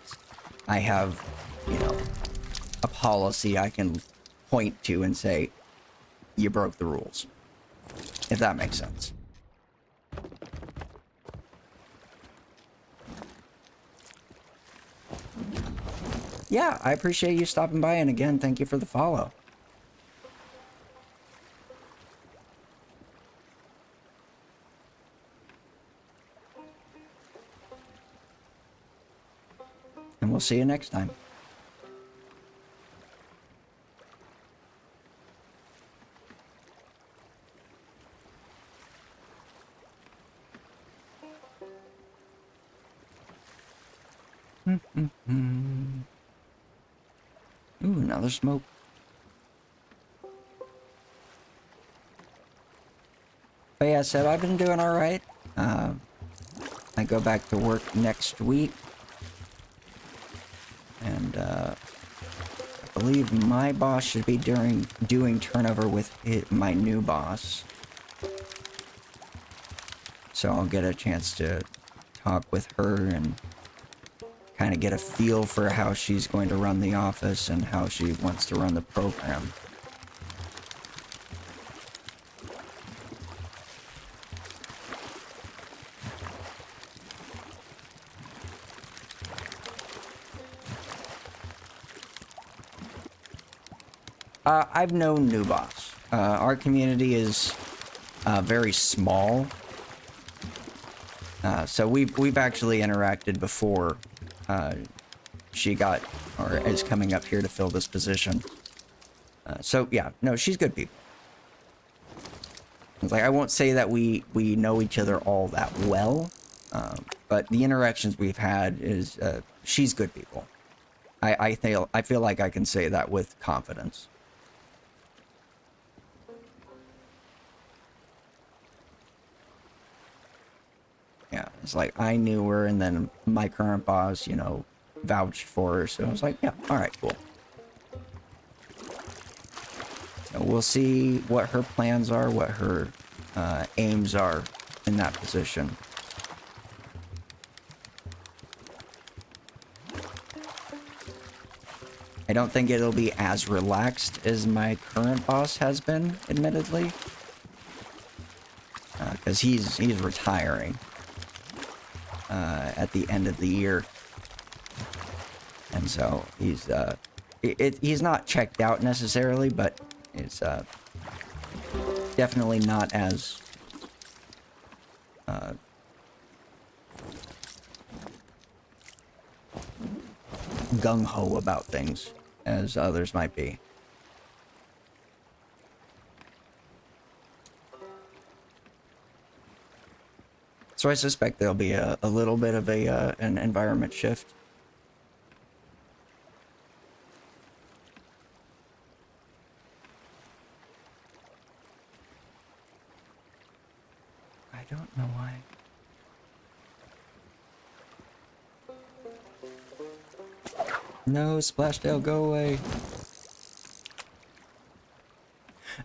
I have, you know, a policy I can point to and say, you broke the rules. If that makes sense. Yeah, I appreciate you stopping by, and again, thank you for the follow. And we'll see you next time. Ooh, another smoke. But yeah, so I've been doing alright. I go back to work next week. And I believe my boss should be doing turnover with my new boss. So I'll get a chance to talk with her and kind of get a feel for how she's going to run the office and how she wants to run the program. I've known new boss. Our community is very small. So we've actually interacted before she got or is coming up here to fill this position. So yeah, no, she's good people. It's like I won't say that we know each other all that well, but the interactions we've had is she's good people. I feel like I can say that with confidence. Yeah, it's like I knew her, and then my current boss, you know, vouched for her, so I was like, yeah, all right, cool. So we'll see what her plans are, what her aims are in that position. I don't think it'll be as relaxed as my current boss has been, admittedly, because he's retiring at the end of the year, and so he's not checked out necessarily, but it's definitely not as gung-ho about things as others might be. So I suspect there'll be a little bit of an environment shift. I don't know why. No, Splashdale, go away.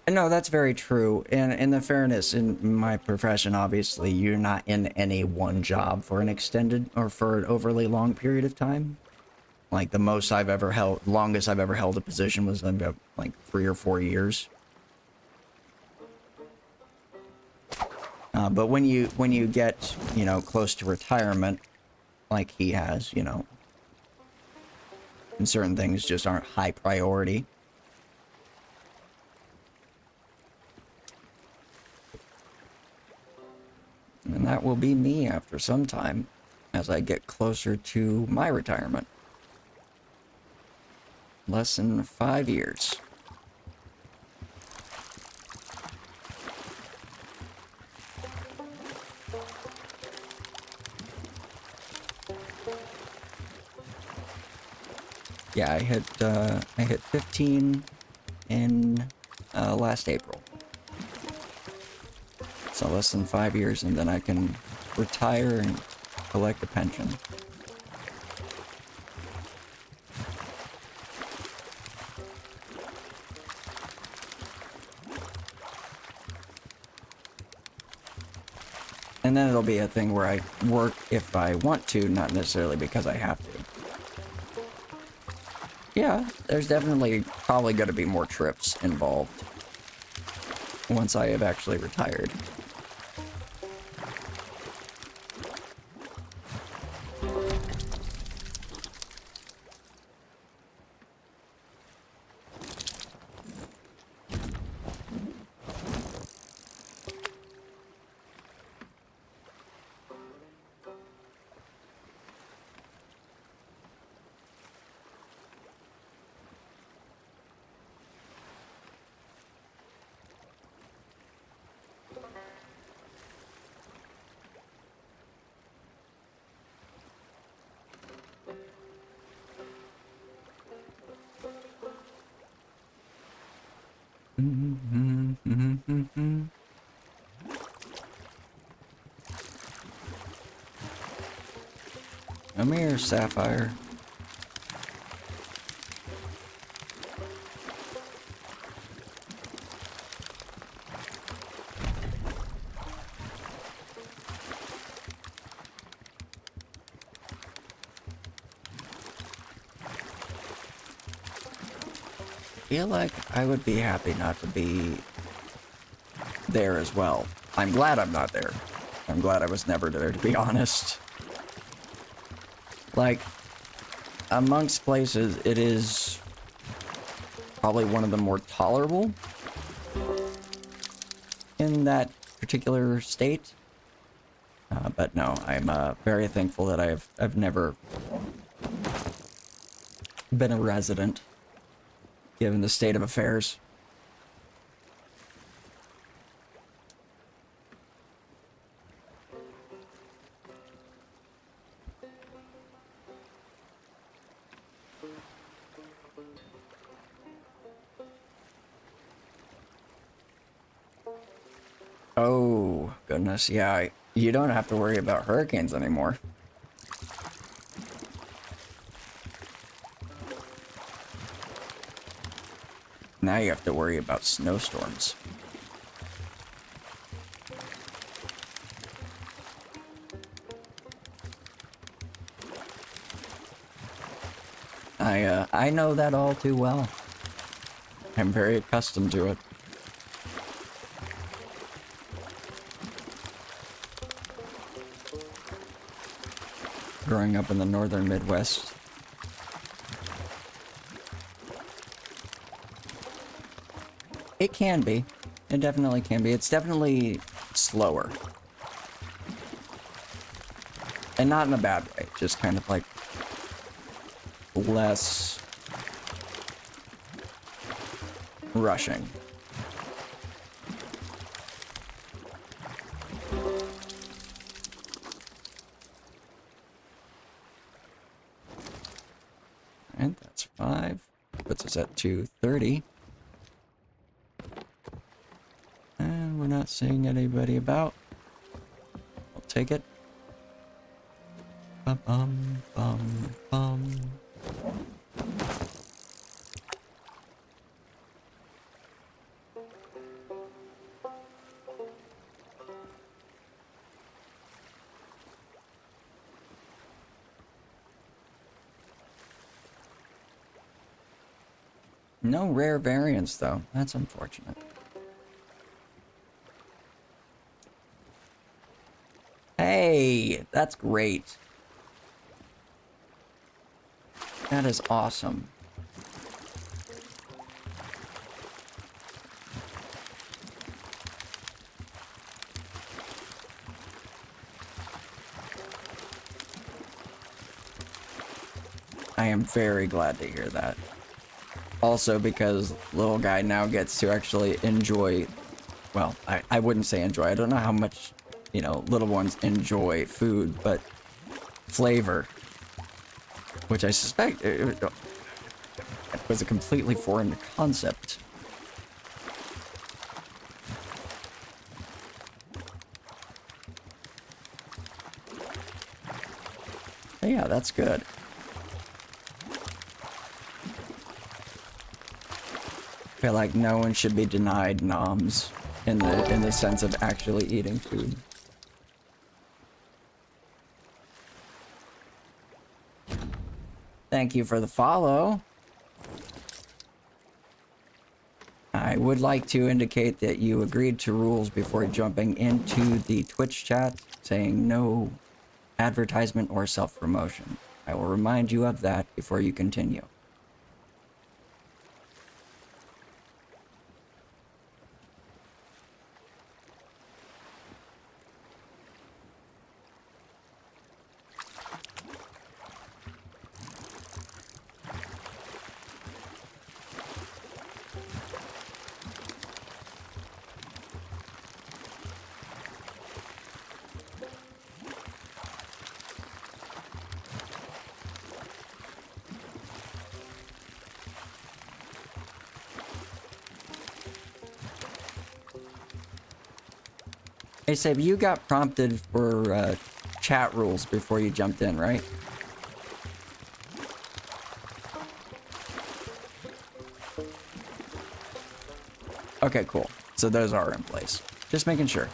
No, that's very true. And in the fairness, in my profession, obviously, you're not in any one job for an extended or for an overly long period of time. Like the most I've ever held, longest I've ever held a position was about like 3 or 4 years. But when you get, you know, close to retirement, like he has, you know, and certain things just aren't high priority. And that will be me after some time as I get closer to my retirement. Less than 5 years. Yeah, I hit 15 in last April. So less than 5 years, and then I can retire and collect a pension. And then it'll be a thing where I work if I want to, not necessarily because I have to. Yeah, there's definitely probably going to be more trips involved once I have actually retired. Come here, Sapphire. Feel like I would be happy not to be there as well. I'm glad I'm not there. I'm glad I was never there, to be honest. Like, amongst places, it is probably one of the more tolerable in that particular state. But no, I'm very thankful that I've never been a resident, given the state of affairs. Oh, goodness, yeah, you don't have to worry about hurricanes anymore. Now you have to worry about snowstorms. I know that all too well. I'm very accustomed to it. Growing up in the northern Midwest. It can be. It definitely can be. It's definitely slower. And not in a bad way, just kind of like less rushing. And that's 5. Puts us at 230. And we're not seeing anybody about. I'll take it. Bum bum bum. No rare variants, though. That's unfortunate. Hey, that's great. That is awesome. I am very glad to hear that. Also, because little guy now gets to actually enjoy, well, I wouldn't say enjoy. I don't know how much, you know, little ones enjoy food, but flavor, which I suspect it was a completely foreign concept. But yeah, that's good. I feel like no one should be denied noms in the sense of actually eating food. Thank you for the follow. I would like to indicate that you agreed to rules before jumping into the Twitch chat, saying no advertisement or self-promotion. I will remind you of that before you continue. Hey, Seb, you got prompted for chat rules before you jumped in, right? Okay, cool. So those are in place. Just making sure.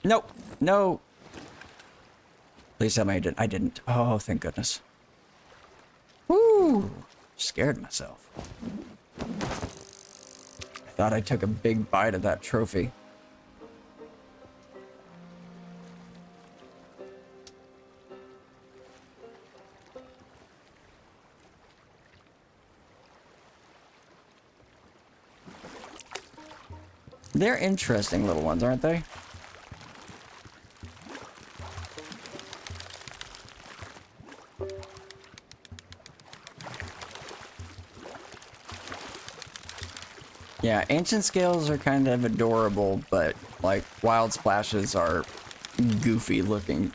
Nope. No. Please tell me I didn't. I didn't. Oh, thank goodness. Woo! Scared myself. I thought I took a big bite of that trophy. They're interesting little ones, aren't they? Yeah, ancient scales are kind of adorable, but like wild splashes are goofy looking.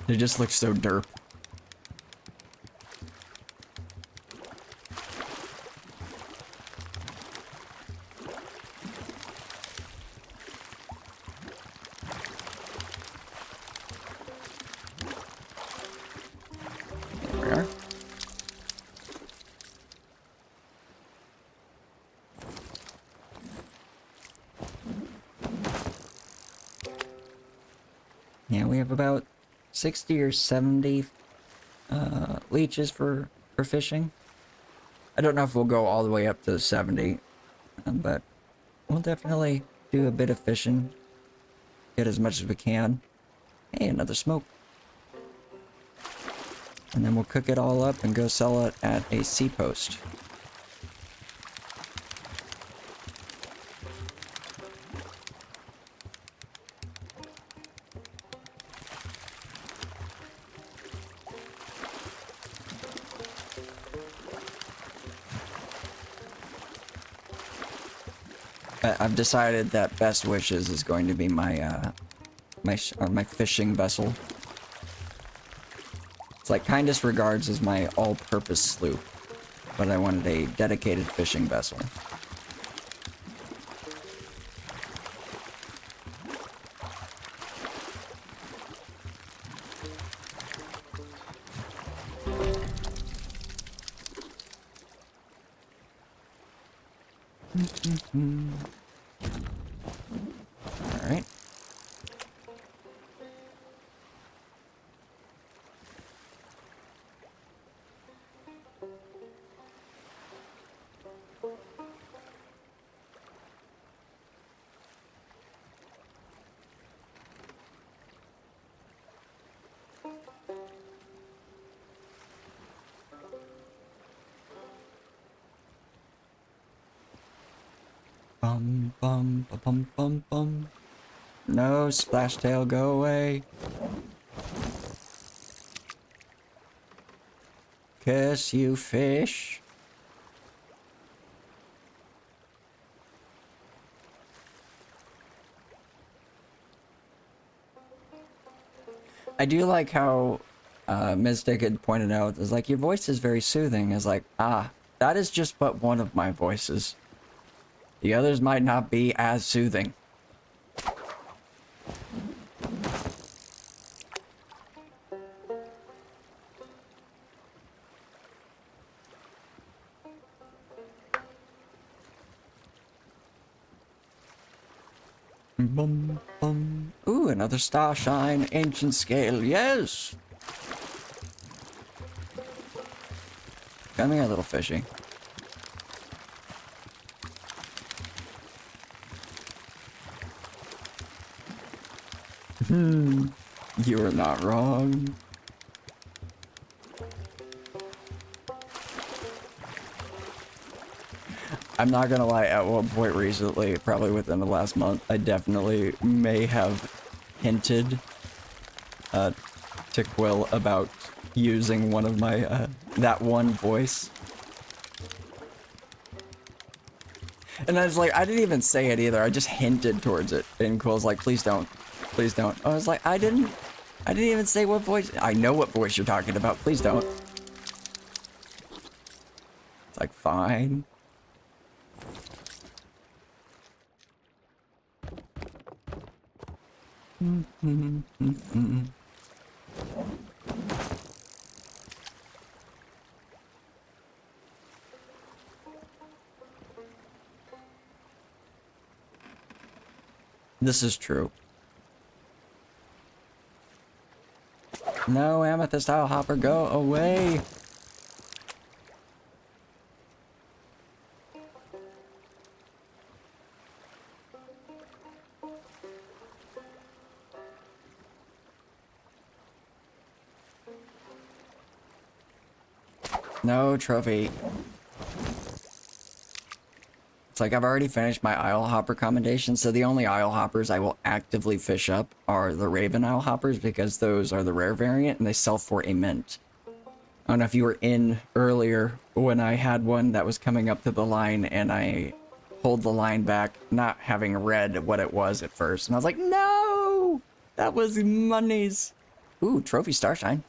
They just look so derp. There we are. Yeah, we have about 60 or 70 leeches for fishing. I don't know if we'll go all the way up to 70, but we'll definitely do a bit of fishing. Get as much as we can. Hey, another smoke. And then we'll cook it all up and go sell it at a sea post. I've decided that Best Wishes is going to be my my fishing vessel. It's like Kindest Regards is my all-purpose sloop, but I wanted a dedicated fishing vessel. All right. Bum bum ba bum bum bum. No, Splashtail, go away. Curse you, fish. I do like how Mystic had pointed out, is like, your voice is very soothing. Is like, that is just but one of my voices. The others might not be as soothing. bum, bum. Ooh, another starshine, ancient scale. Yes. Come here, little fishy. You are not wrong. I'm not gonna lie, at one point recently, probably within the last month, I definitely may have hinted to Quill about using one of my, that one voice. And I was like, I didn't even say it either, I just hinted towards it. And Quill's like, please don't. Please don't. I was like, I didn't even say what voice. I know what voice you're talking about, please don't. It's like, fine. This is true. No, Amethyst Isle Hopper, go away. No trophy. It's like I've already finished my Isle Hopper commendation, so the only Isle Hoppers I will actively fish up are the Raven Isle Hoppers because those are the rare variant and they sell for a mint. I don't know if you were in earlier when I had one that was coming up to the line and I pulled the line back, not having read what it was at first. And I was like, no! That was monies. Ooh, Trophy Starshine.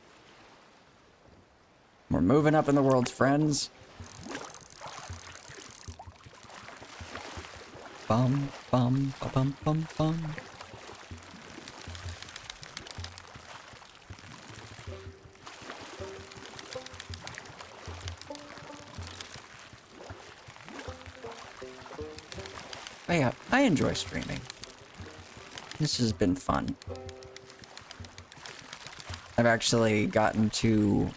We're moving up in the world, friends. Bum, bum, ba bum, bum, bum. But yeah, I enjoy streaming. This has been fun. I've actually gotten to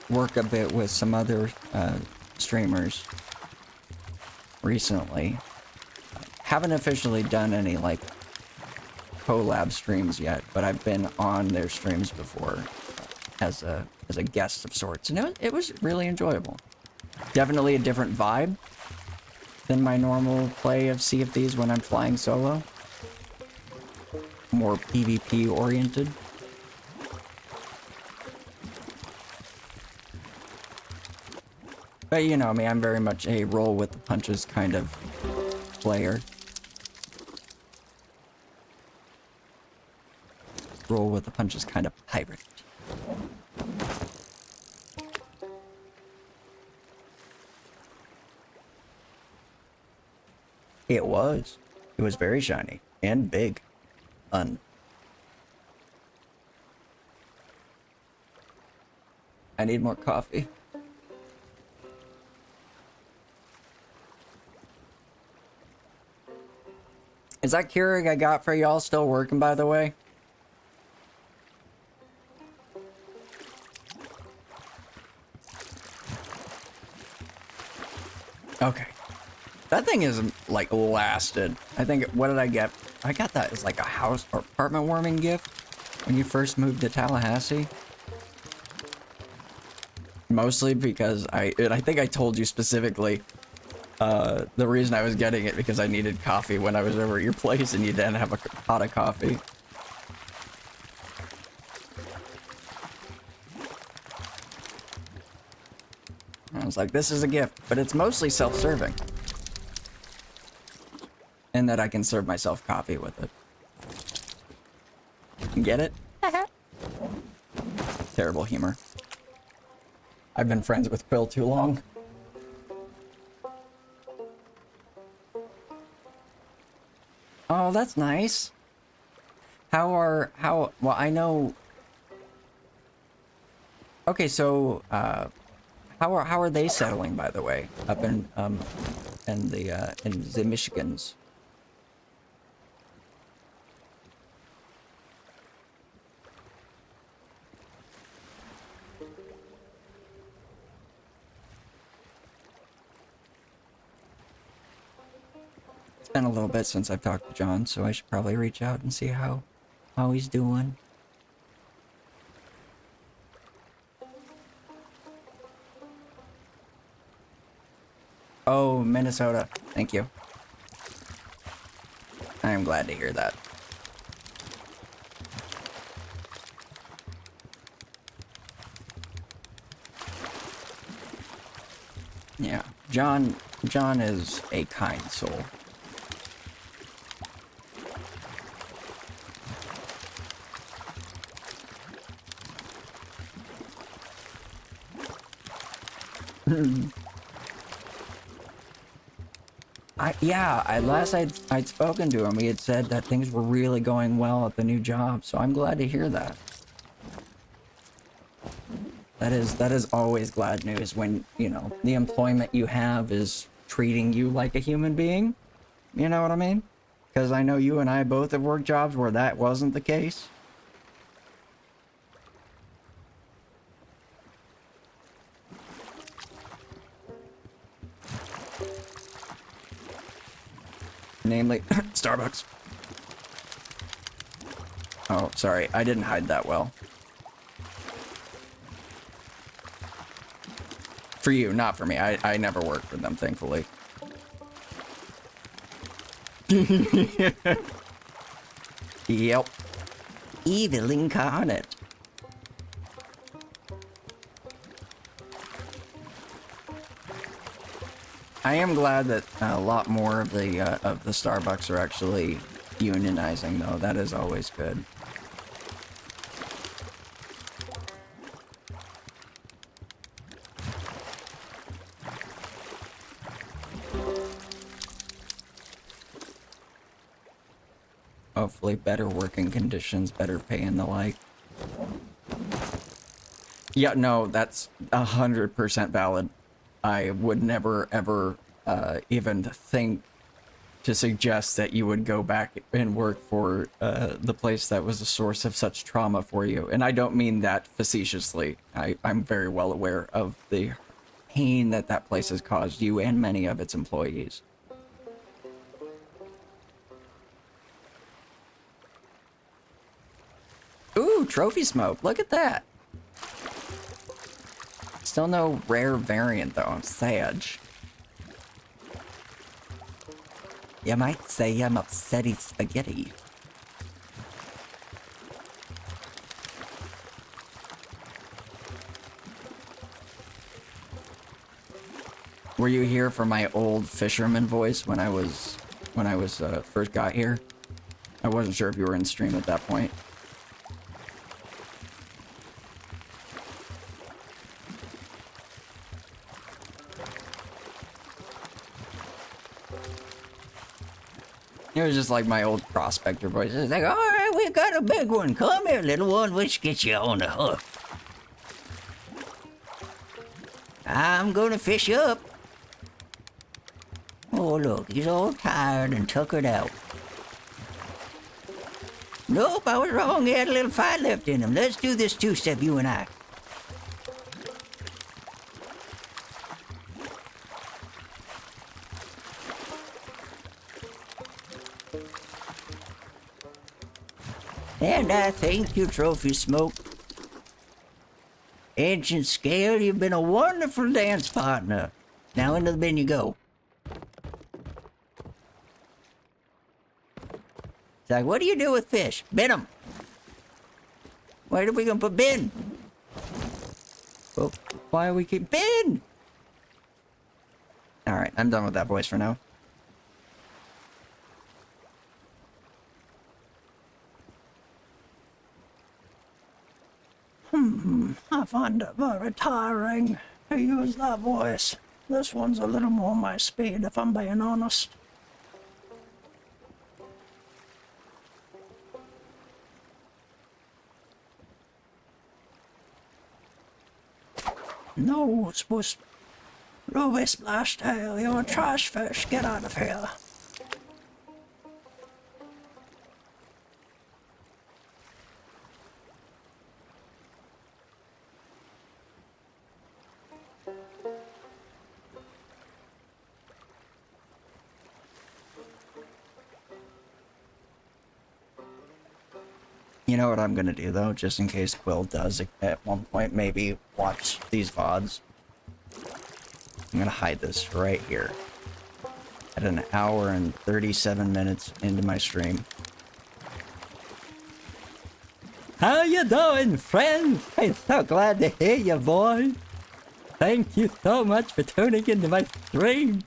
work a bit with some other streamers recently. Haven't officially done any like collab streams yet, but I've been on their streams before as a guest of sorts, and it was really enjoyable. Definitely a different vibe than my normal play of Sea of Thieves when I'm flying solo. More PvP oriented. But you know me, I'm very much a roll with the punches kind of player. Roll with the punches kind of pirate. It was. It was very shiny and big. I need more coffee. Is that Keurig I got for y'all still working, by the way? Okay. That thing is, like, lasted. I think, what did I get? I got that as, like, a house or apartment warming gift when you first moved to Tallahassee. Mostly because I think I told you specifically, the reason I was getting it because I needed coffee when I was over at your place and you didn't have a pot of coffee. I was like, this is a gift, but it's mostly self-serving. And that I can serve myself coffee with it. Get it? Terrible humor. I've been friends with Quill too long. Oh, that's nice. Well, I know. Okay, so, how are they settling, by the way, up in the Michigans? been a little bit since I've talked to John, so I should probably reach out and see how he's doing. Oh, Minnesota. Thank you. I am glad to hear that. Yeah, John is a kind soul. I'd spoken to him. He had said that things were really going well at the new job, so I'm glad to hear that. That is always glad news when, you know, the employment you have is treating you like a human being. You know what I mean? Because I know you and I both have worked jobs where that wasn't the case. Namely, Starbucks. Oh, sorry. I didn't hide that well. For you, not for me. I never worked for them, thankfully. Yep. Evil incarnate. I am glad that a lot more of the Starbucks are actually unionizing, though. That is always good. Hopefully better working conditions, better pay and the like. Yeah, no, that's 100% valid. I would never, ever even think to suggest that you would go back and work for the place that was a source of such trauma for you. And I don't mean that facetiously. I'm very well aware of the pain that that place has caused you and many of its employees. Ooh, trophy smoke. Look at that. Still no rare variant, though. I'm sad. You might say I'm upsetty spaghetti. Were you here for my old fisherman voice when I was first got here? I wasn't sure if you were in stream at that point. It was just like my old prospector voice. It's like, all right, we got a big one. Come here, little one. Let's get you on the hook. I'm gonna fish you up. Oh, look, he's all tired and tuckered out. Nope, I was wrong. He had a little fight left in him. Let's do this two-step, you and I. And I thank you, Trophy Smoke. Ancient Scale, you've been a wonderful dance partner. Now into the bin you go. It's like, what do you do with fish? Bin them. Where are we gonna put bin? Well, why do we keep bin? Alright, I'm done with that voice for now. I find it very tiring to use that voice. This one's a little more my speed, if I'm being honest. No, it's supposed Ruby Splashtail, you're a trash fish. Get out of here. You know what I'm gonna do though, just in case Quill does at one point maybe watch these VODs. I'm gonna hide this right here. At an hour and 37 minutes into my stream. How you doing, friends? I'm so glad to hear your voice. Thank you so much for tuning into my stream.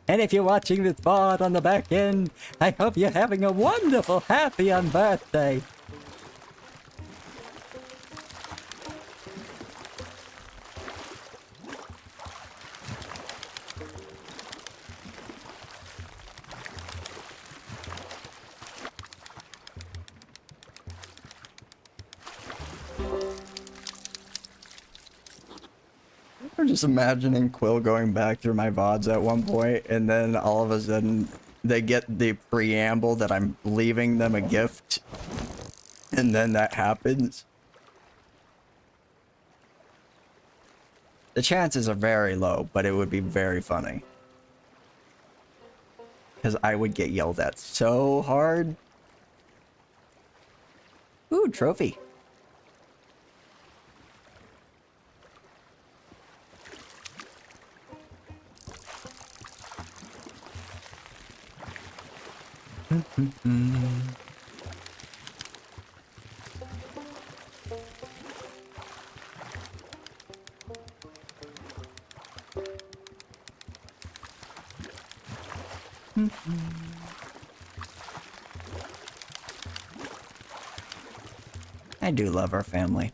And if you're watching this VOD on the back end, I hope you're having a wonderful, happy birthday. I'm just imagining Quill going back through my VODs at one point, and then all of a sudden they get the preamble that I'm leaving them a gift, and then that happens. The chances are very low, but it would be very funny. Because I would get yelled at so hard. Ooh, trophy. I do love our family.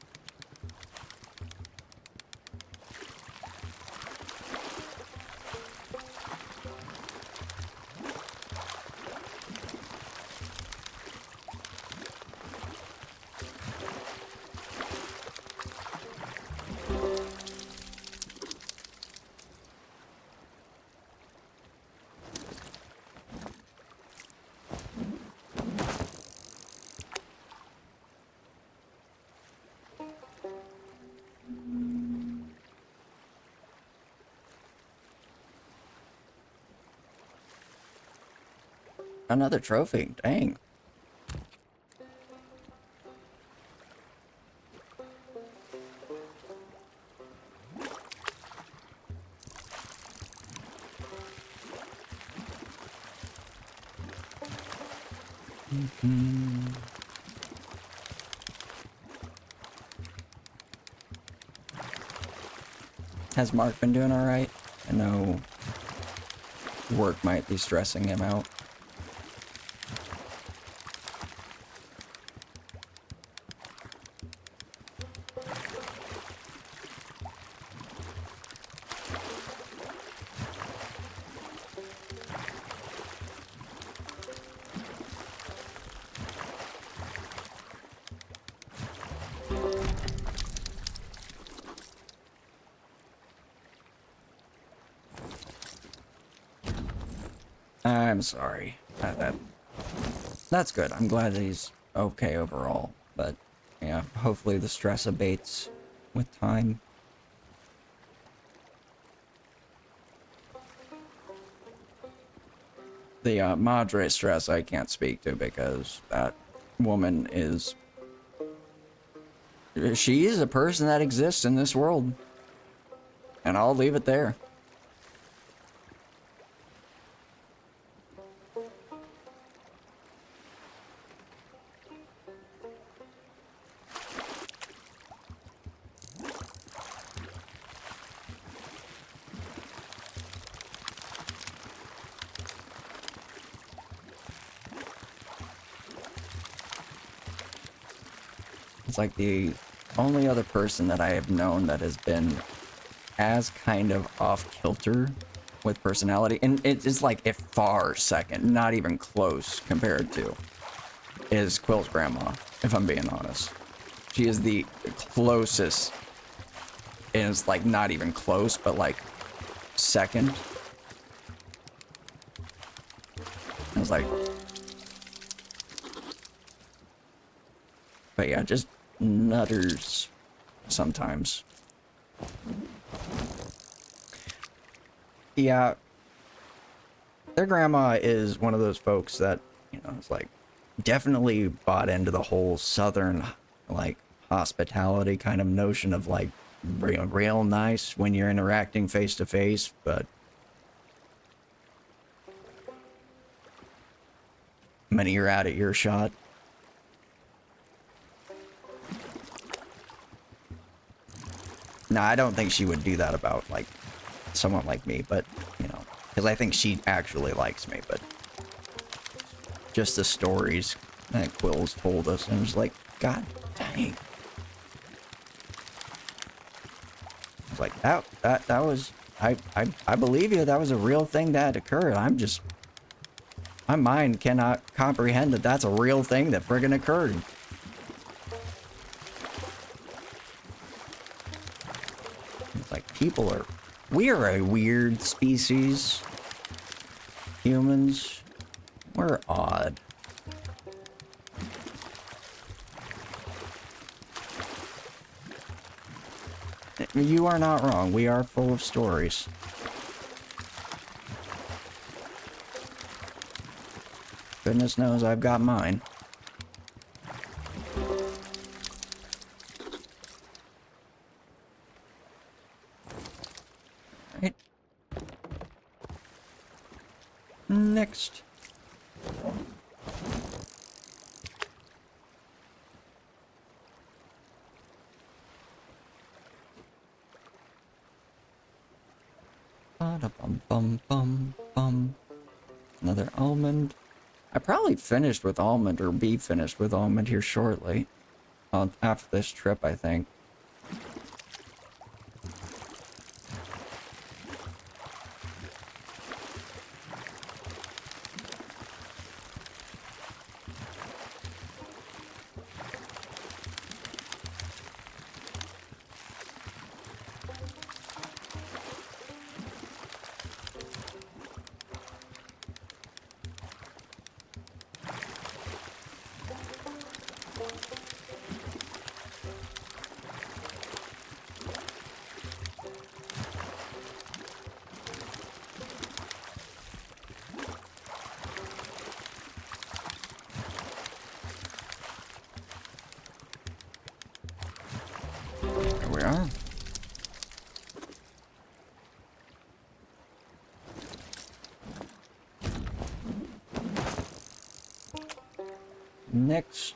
Another trophy, dang. Has Mark been doing all right? I know work might be stressing him out. I'm sorry. That's good. I'm glad that he's okay overall. But yeah, hopefully the stress abates with time. The Madre stress I can't speak to because that woman is... She is a person that exists in this world. And I'll leave it there. It's like the only other person that I have known that has been as kind of off-kilter with personality, and it is like a far second, not even close compared to, is Quill's grandma, if I'm being honest. She is the closest, and it's like not even close, but like second. I was like... But yeah, just nutters sometimes. Yeah. Their grandma is one of those folks that, you know, it's like, definitely bought into the whole southern like hospitality kind of notion of like real nice when you're interacting face to face, but when you're out at earshot. No, I don't think she would do that about like someone like me, but you know, because I think she actually likes me, but just the stories that Quill's told us, and it was like, God dang. It's like that was I believe you. That was a real thing that occurred. I'm just my mind cannot comprehend that that's a real thing that friggin' occurred. It's like we are a weird species. Humans, we're odd. You are not wrong. We are full of stories. Goodness knows I've got mine. Right. Next. Ba-da-bum-bum-bum-bum. Another almond. I probably finished with almond or be finished with almond here shortly. After this trip, I think. Here we are. Next.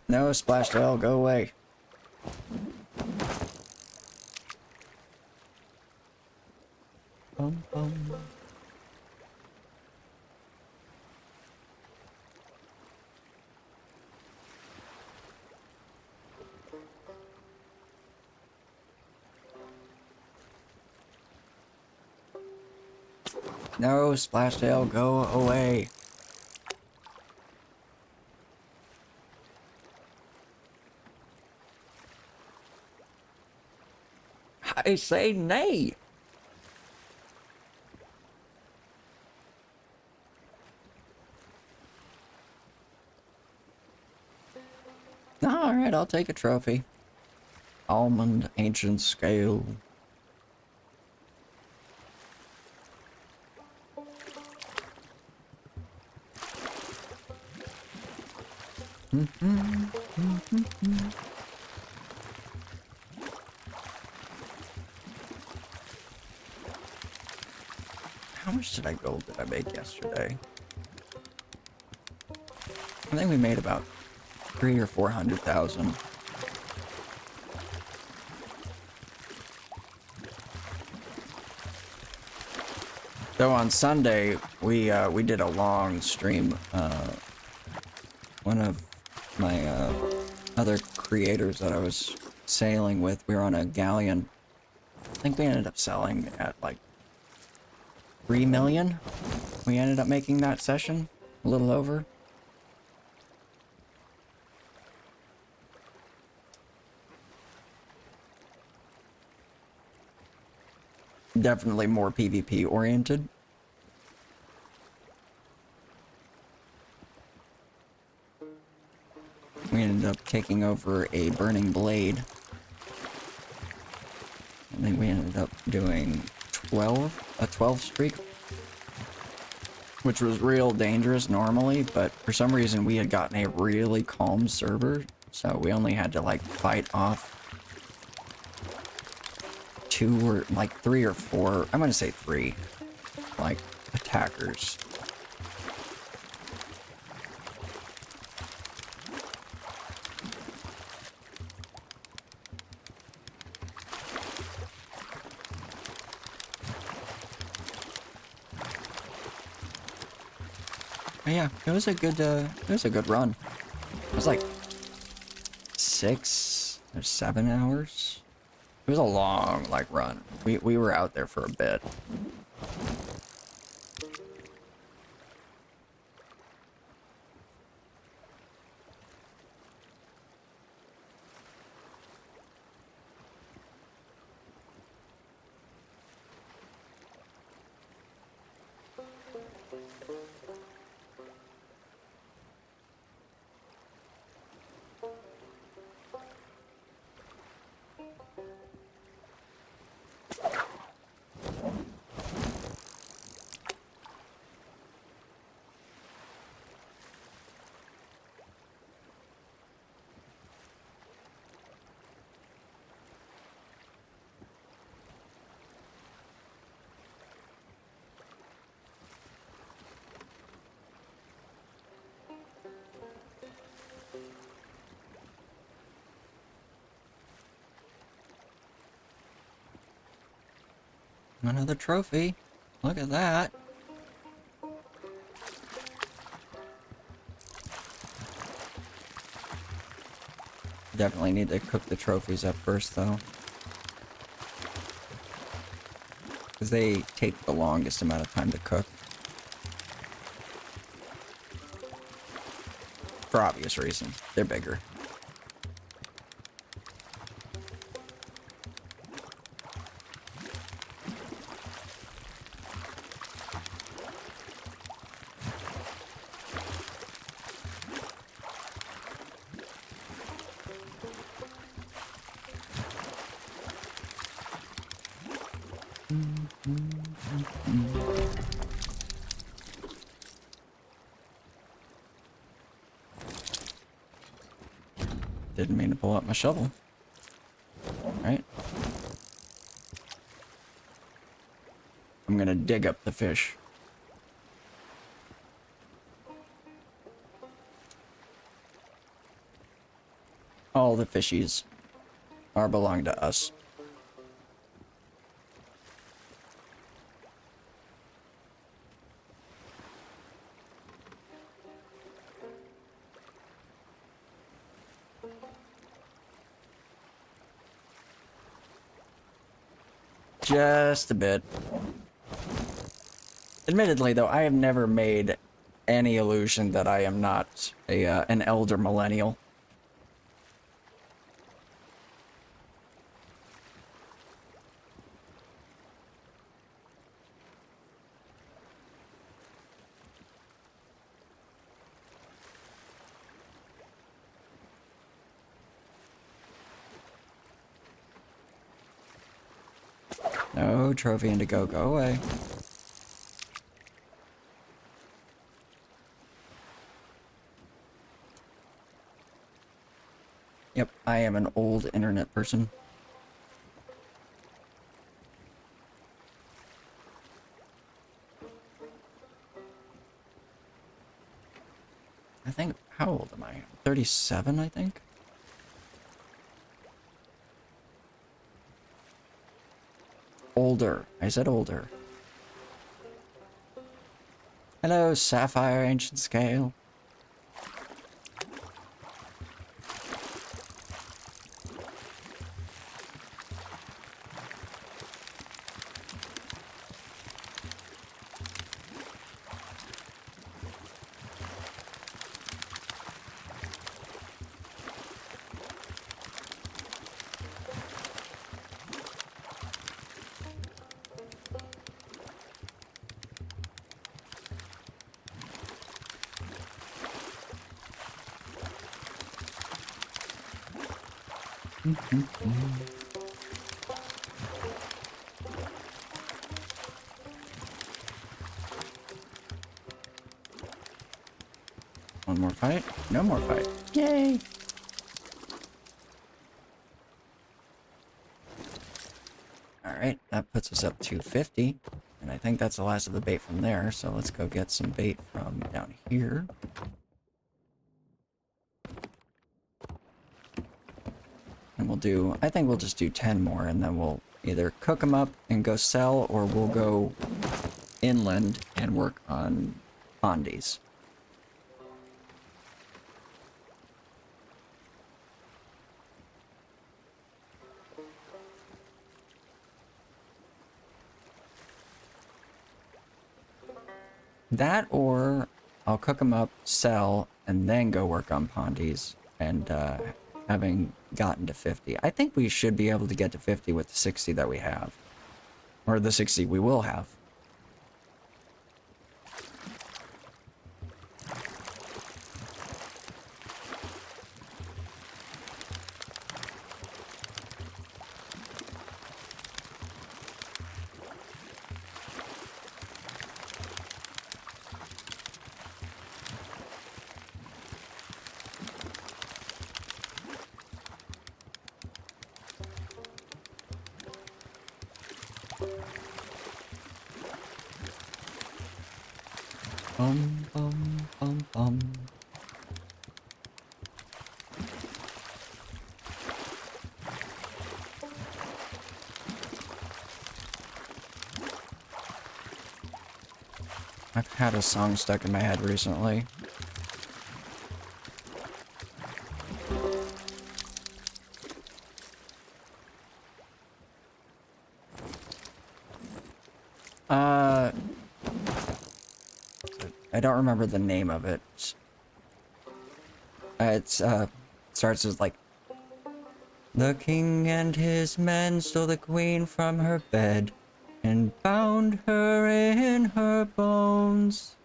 No, splash tail, go away. Bum, bum. No, splash tail, go away. I say nay. Alright, I'll take a trophy. Almond, ancient scale. How much gold did I make yesterday? I think we made about 300,000 or 400,000. So on Sunday we did a long stream. One of my other creators that I was sailing with, we were on a galleon. I think we ended up selling at like 3 million. We ended up making that session a little over. Definitely more PvP oriented. We ended up taking over a burning blade. I think we ended up doing a 12 streak, which was real dangerous normally, but for some reason we had gotten a really calm server, so we only had to like fight off 2 or like 3 or 4, I'm gonna say 3, like attackers. But yeah, it was a good run. It was like 6 or 7 hours. It was a long, like, run. We were out there for a bit. Another trophy. Look at that. Definitely need to cook the trophies up first, though. Because they take the longest amount of time to cook. For obvious reasons. They're bigger. Didn't mean to pull out my shovel. Right? I'm gonna dig up the fish. All the fishies belong to us. Just a bit. Admittedly, though, I have never made any illusion that I am not an elder millennial. No trophy indigo, go away. Yep, I am an old internet person. I think, how old am I? 37, I think? Older. I said older. Hello, Sapphire Ancient Scale. One more fight? No more fight. Yay! Alright, that puts us up to 50. And I think that's the last of the bait from there, so let's go get some bait from down here. And we'll do, I think we'll just do 10 more, and then we'll either cook them up and go sell, or we'll go inland and work on pondies. That, or I'll cook them up, sell, and then go work on pondies. And having gotten to 50, I think we should be able to get to 50 with the 60 that we have. Or the 60 we will have. Bum, bum, bum, bum. I've had a song stuck in my head recently. I don't remember the name of it. Starts as like, the king and his men stole the queen from her bed and bound her in her bones.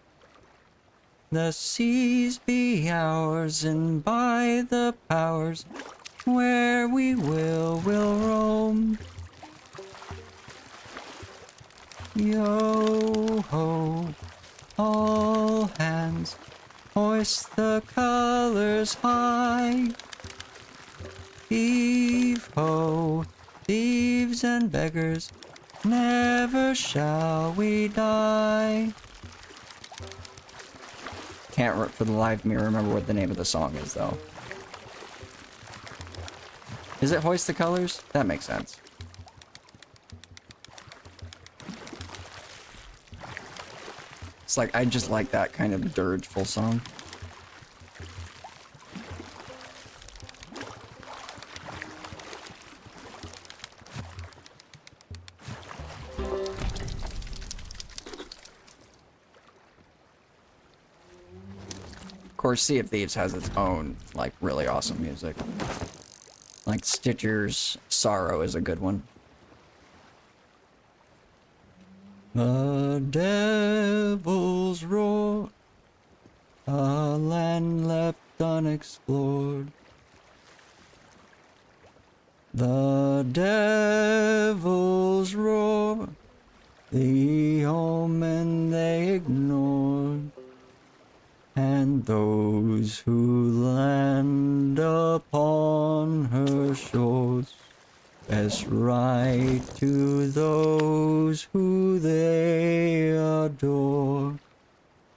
The seas be ours, and by the powers where we will roam. Yo ho, all hands, hoist the colors high. Heave ho, thieves and beggars, never shall we die. Can't for the life of me remember what the name of the song is, though. Is it Hoist the Colors? That makes sense. It's like, I just like that kind of dirgeful song. Of course, Sea of Thieves has its own, like, really awesome music. Like, Stitcher's Sorrow is a good one. The devil's roar, a land left unexplored. The devil's roar, the omen they ignored. And those who land upon her shores best right to those who they adore.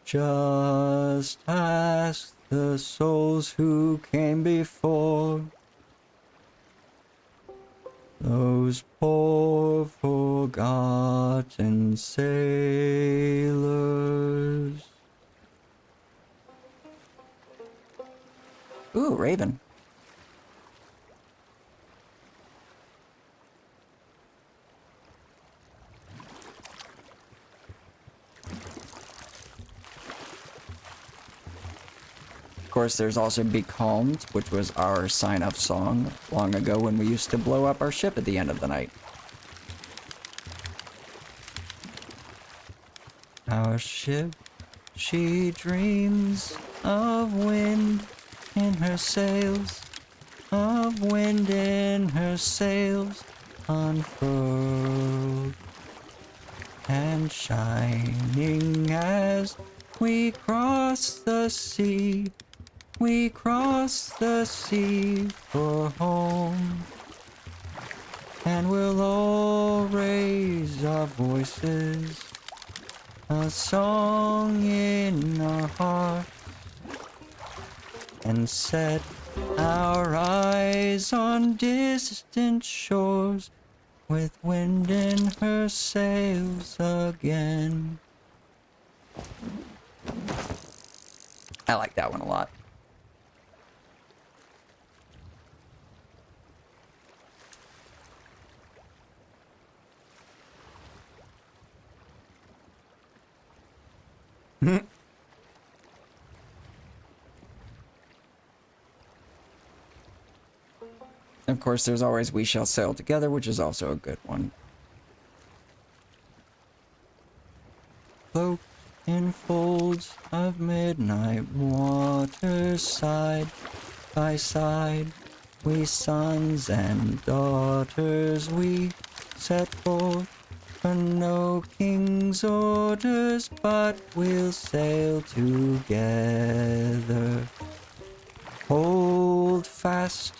Just ask the souls who came before. Those poor forgotten sailors. Ooh, Raven. Of course, there's also Be Calmed, which was our sign-up song long ago when we used to blow up our ship at the end of the night. Our ship, she dreams of wind in her sails, of wind in her sails unfurled, and shining as we cross the sea, we cross the sea for home. And we'll all raise our voices, a song in our hearts, and set our eyes on distant shores with wind in her sails again. I like that one a lot. Of course, there's always We Shall Sail Together, which is also a good one. Cloaked in folds of midnight waters, side by side, we sons and daughters, we set forth for no king's orders, but we'll sail together. Hold fast,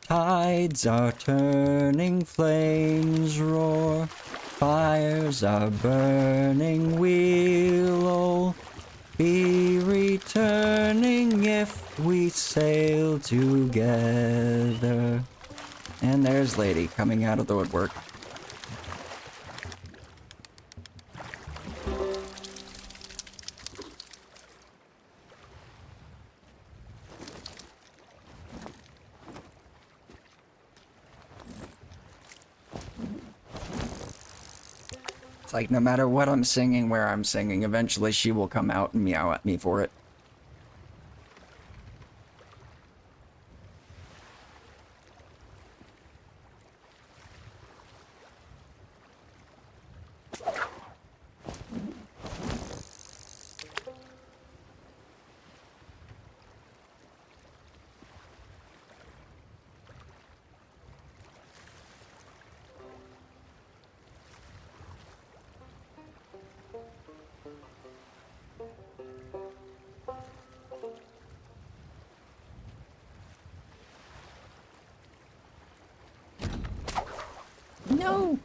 tides are turning, flames roar, fires are burning, we'll all be returning if we sail together. And there's Lady coming out of the woodwork. It's like no matter what I'm singing, where I'm singing, eventually she will come out and meow at me for it. No!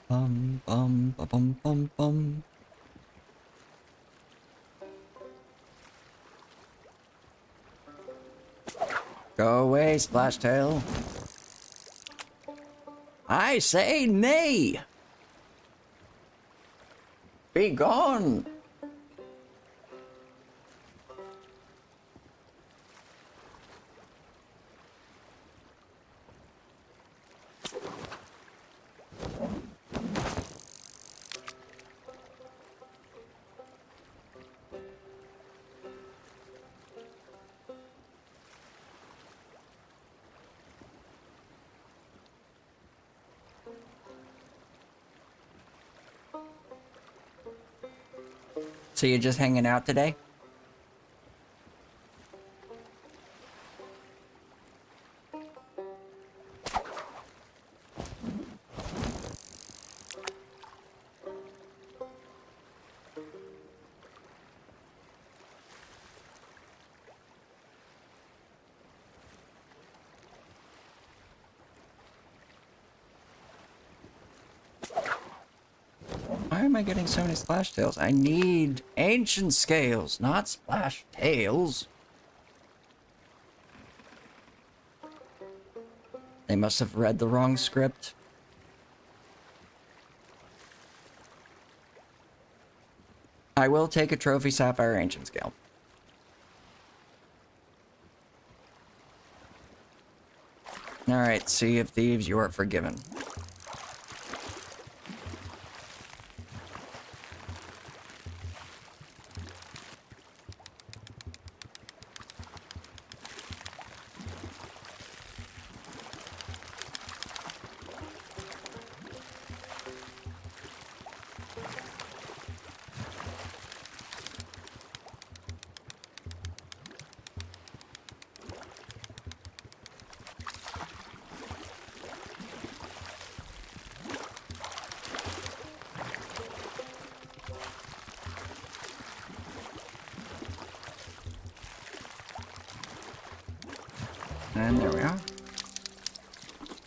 Bum bum ba bum bum bum. Go away, Splashtail. I say nay. Be gone. So you're just hanging out today? Why am I getting so many splash tails? I need ancient scales, not splash tails. They must have read the wrong script. I will take a trophy sapphire ancient scale. Alright, see if Thieves, you are forgiven. And there we are.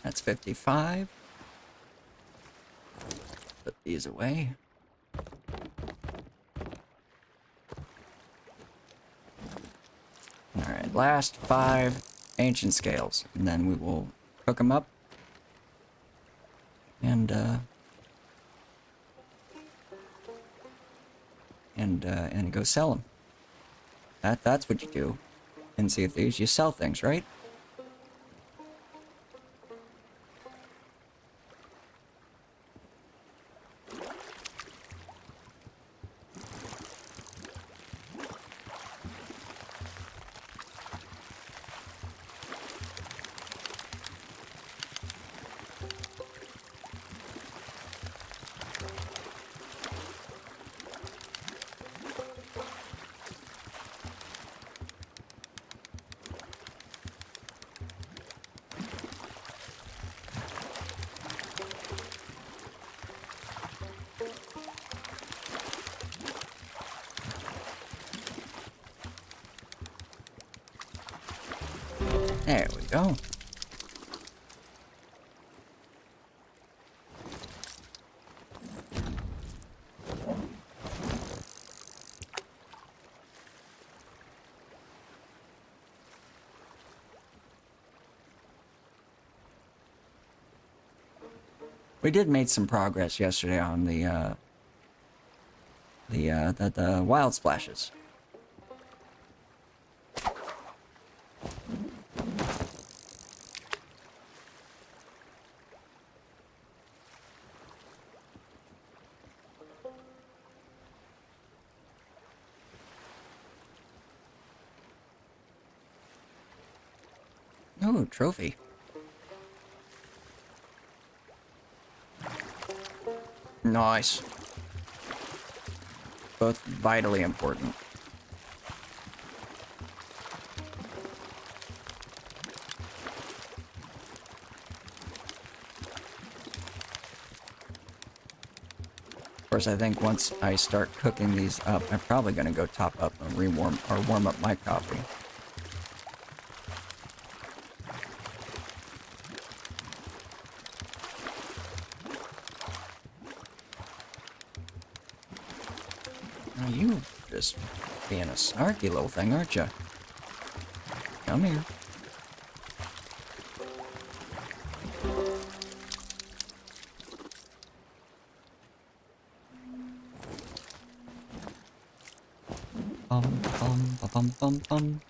That's 55. Put these away. Alright, last 5 ancient scales. And then we will cook them up. And go sell them. That's what you do in Sea of Thieves. You sell things, right? There we go. We did make some progress yesterday on the wild splashes. Ooh, trophy. Nice. Both vitally important. Of course, I think once I start cooking these up, I'm probably gonna go top up and warm up my coffee. Now you just being a snarky little thing, aren't you? Come here. Bum bum ba bum bum bum.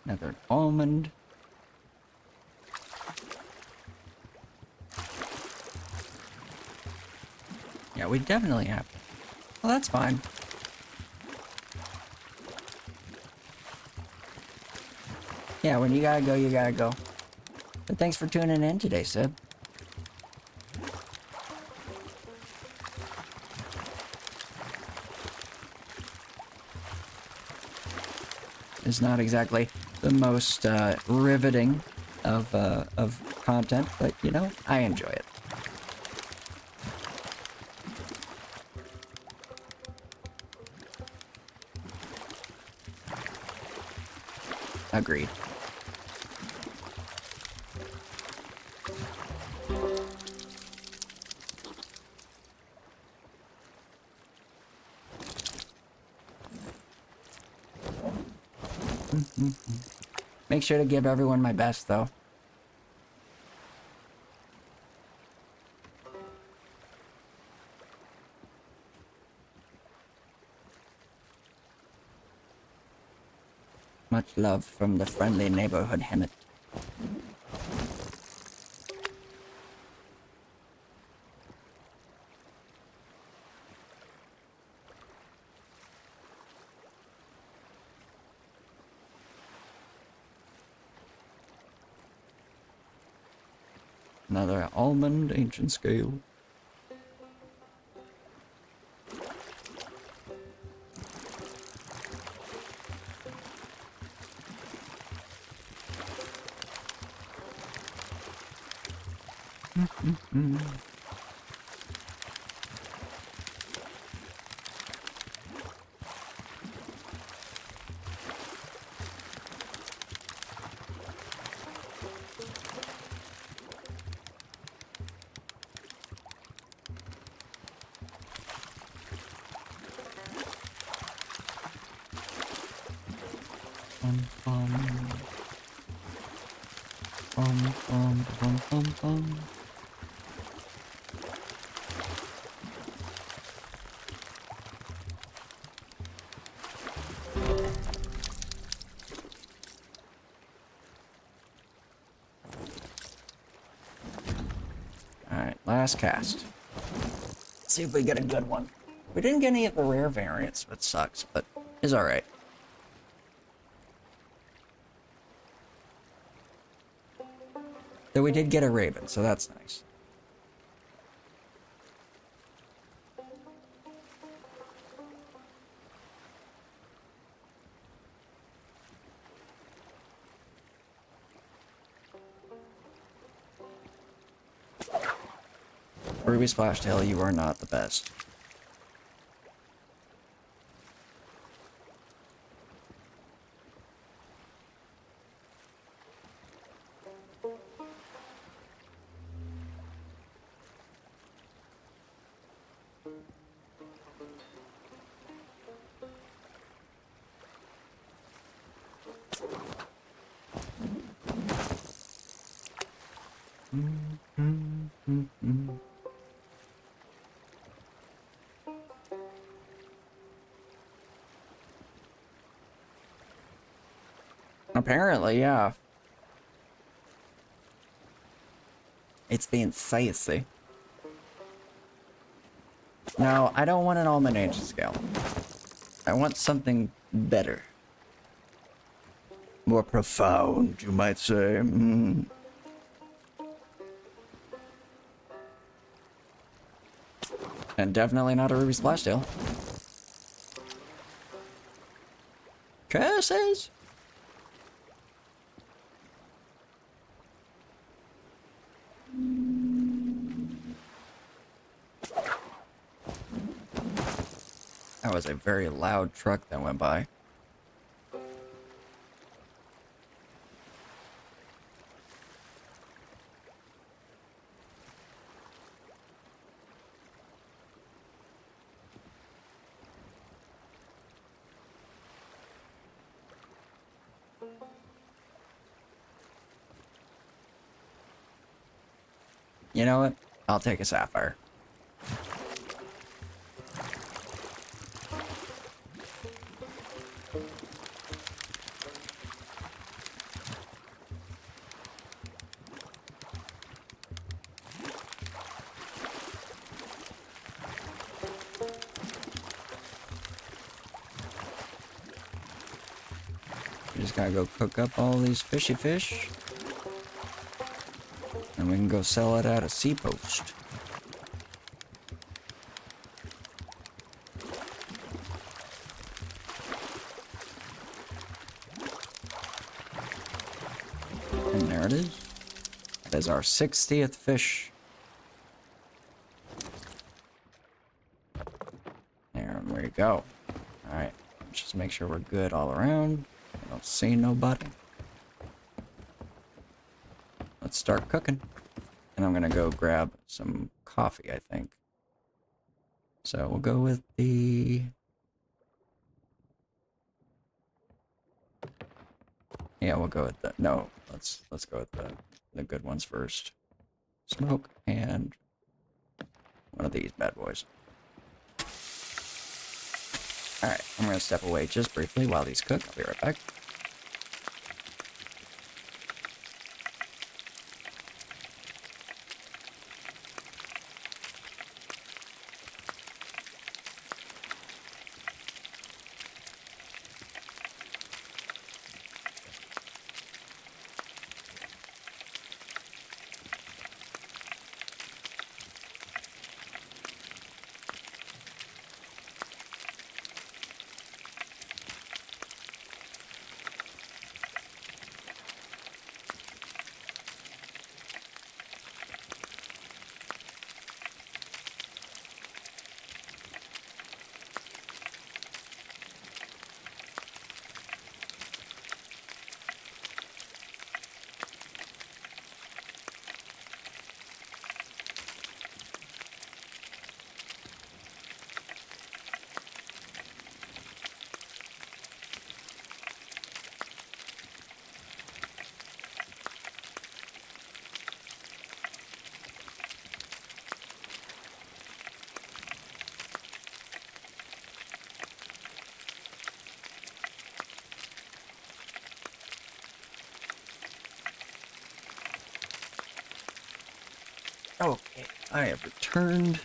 Another almond. Yeah, we definitely have. Well, that's fine. Yeah, when you gotta go, you gotta go. But thanks for tuning in today, Sib. It's not exactly the most riveting of content, but you know, I enjoy it. Agreed. Make sure to give everyone my best, though. Much love from the friendly neighborhood Hemet. Another almond ancient scale. Bum, bum. Bum, bum, bum, bum, bum. Alright, last cast. Let's see if we get a good one. We didn't get any of the rare variants, which sucks, but is alright. Though we did get a raven, so that's nice. Ruby Splashtail, you are not the best. Apparently, yeah. It's being spicy. No, I don't want an almond ancient scale. I want something better. More profound, you might say. And definitely not a Ruby Splashtail. Curses! That was a very loud truck that went by. You know what? I'll take a sapphire. We just gotta go cook up all these fishy fish. And we can go sell it at a sea post. And there it is. That is our 60th fish. There we go. Alright, let's just make sure we're good all around. I don't see nobody. Let's start cooking. And I'm gonna go grab some coffee, I think. So we'll go with the... Yeah, we'll go with the... No, let's go with the good ones first. Smoke and one of these bad boys. Alright, I'm gonna step away just briefly while these cook. I'll be right back. Okay, I have returned.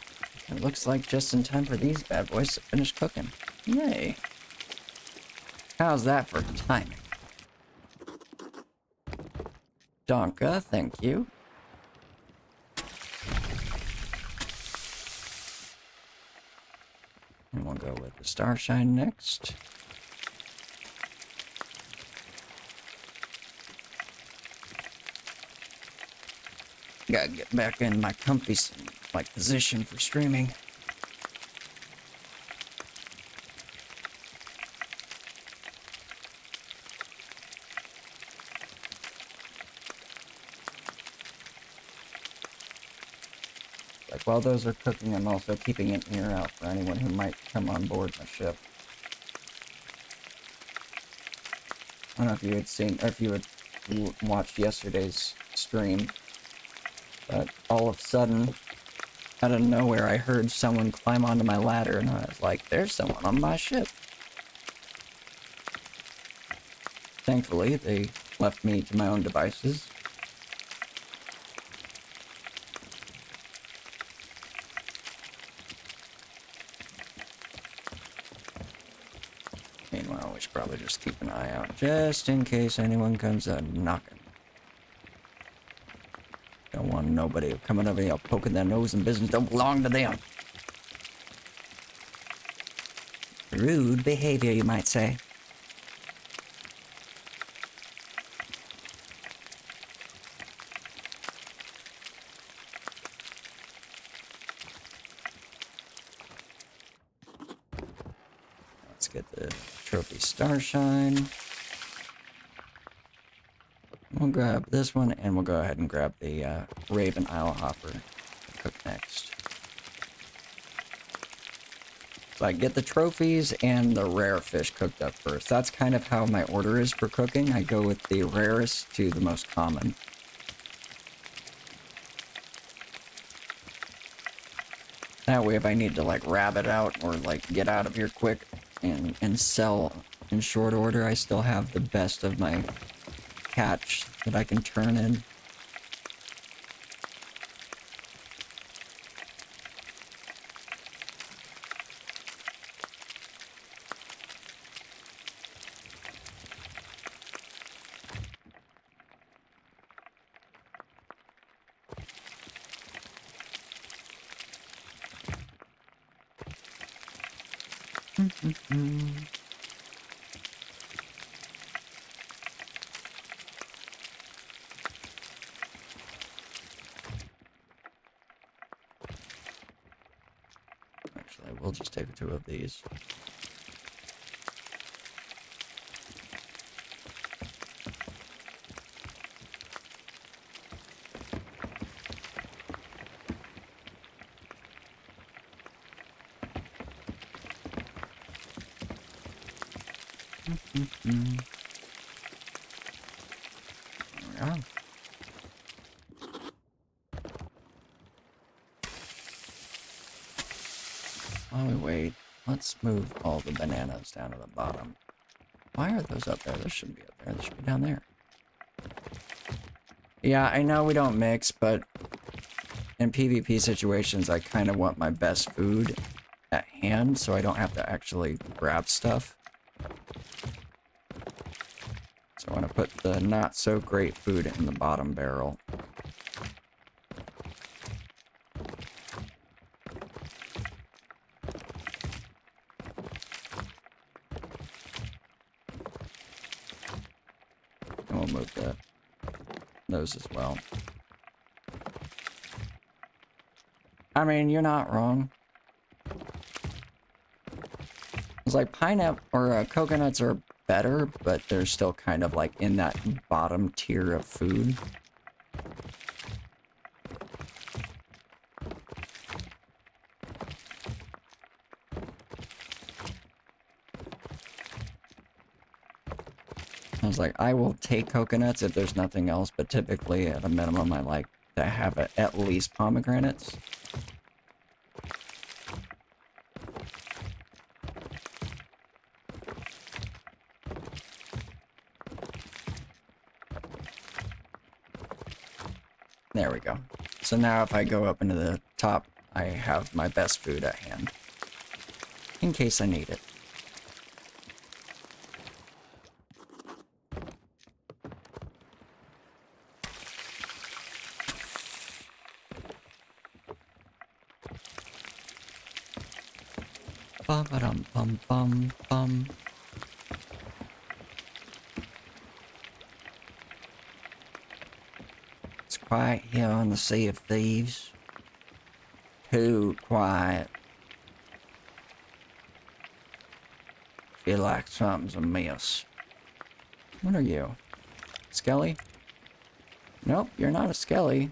It looks like just in time for these bad boys to finish cooking. Yay. How's that for timing? Donka, thank you. And we'll go with the Starshine next. Gotta get back in my comfy position for streaming. Like while those are cooking, I'm also keeping an ear out for anyone who might come on board my ship. I don't know if you had seen, or if you had watched yesterday's stream, but all of a sudden, out of nowhere, I heard someone climb onto my ladder, and I was like, there's someone on my ship. Thankfully, they left me to my own devices. Meanwhile, we should probably just keep an eye out, just in case anyone comes out knocking. Don't want nobody coming over here poking their nose in business don't belong to them. Rude behavior, you might say. Let's get the trophy Starshine. We'll grab this one, and we'll go ahead and grab the Raven Isle Hopper to cook next. So I get the trophies and the rare fish cooked up first. That's kind of how my order is for cooking. I go with the rarest to the most common. That way if I need to like rabbit out or like get out of here quick and sell in short order, I still have the best of my catch that I can turn in. Actually, we'll just take two of these. There we are. While we wait, let's move all the bananas down to the bottom. Why are those up there? Those shouldn't be up there. They should be down there. Yeah, I know we don't mix, but in PvP situations, I kind of want my best food at hand, so I don't have to actually grab stuff. So I want to put the not-so-great food in the bottom barrel. And we'll move those as well. I mean, you're not wrong. It's like pineapple or coconuts are better, but they're still kind of like in that bottom tier of food. I was like, I will take coconuts if there's nothing else, but typically at a minimum I like to have at least pomegranates. There we go. So now if I go up into the top, I have my best food at hand. In case I need it. Bum-ba-dum-bum-bum-bum. It's quiet here on the Sea of Thieves. Too quiet. Feel like something's amiss. What are you? Skelly? Nope, you're not a Skelly.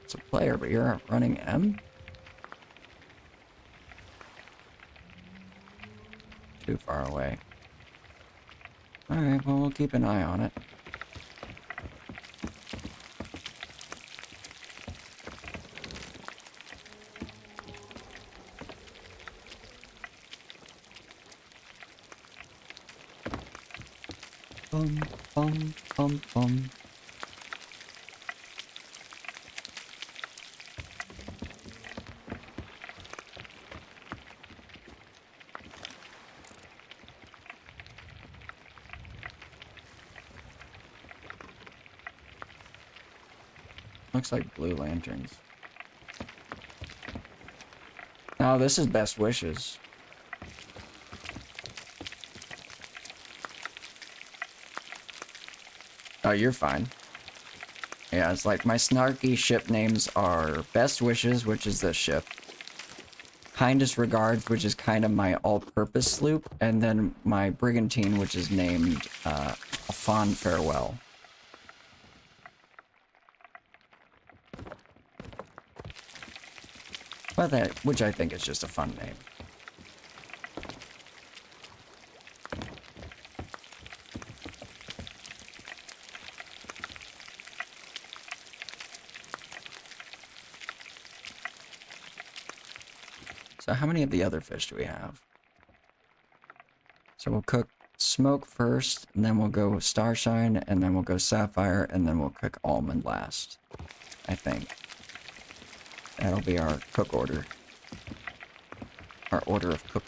It's a player, but you're running M? Too far away. Alright, well, we'll keep an eye on it. Bum, bum, bum, bum. Looks like blue lanterns. Oh, this is best wishes. Oh, you're fine. Yeah, it's like my snarky ship names are Best Wishes, which is this ship. Kindest Regards, which is kind of my all-purpose sloop. And then my Brigantine, which is named A Fond Farewell. Well, which I think is just a fun name. So how many of the other fish do we have? So we'll cook Smoke first, and then we'll go Starshine, and then we'll go Sapphire, and then we'll cook Almond last. I think. That'll be our cook order. Our order of cook.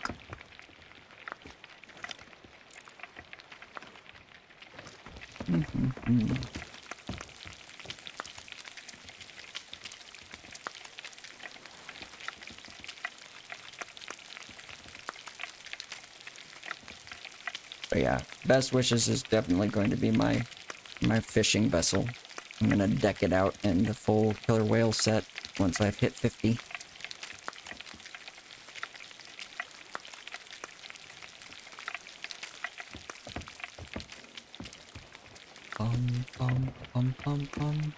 But yeah, Best Wishes is definitely going to be my fishing vessel. I'm gonna deck it out in the full killer whale set once I've hit 50. Bum, bum, bum, bum, bum.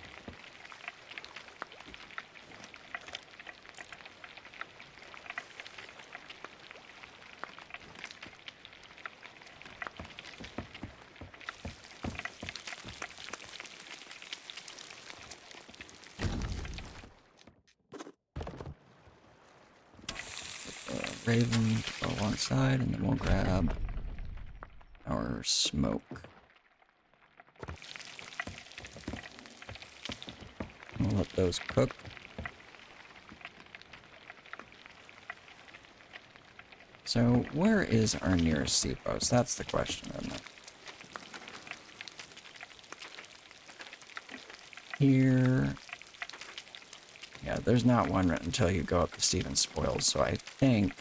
Raven go alongside, and then we'll grab our smoke. We'll let those cook. So, where is our nearest seapost? That's the question, isn't it? Here. Yeah, there's not one until you go up to Stephen Spoils, so I think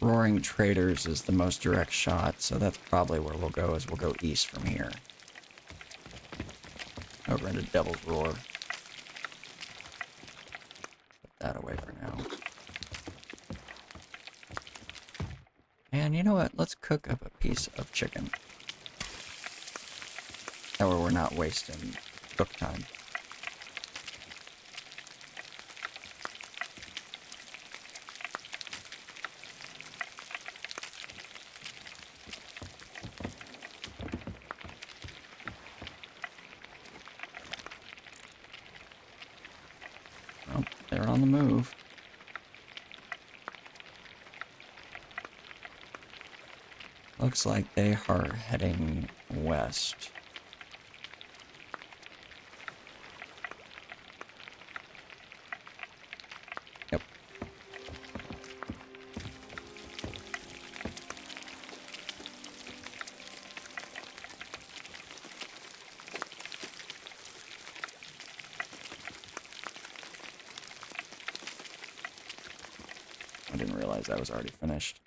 Roaring Traders is the most direct shot, so that's probably where we'll go, is we'll go east from here. Over into Devil's Roar. Put that away for now. And you know what? Let's cook up a piece of chicken. That way we're not wasting cook time. Oh, they're on the move. Looks like they are heading west. realize that was already finished.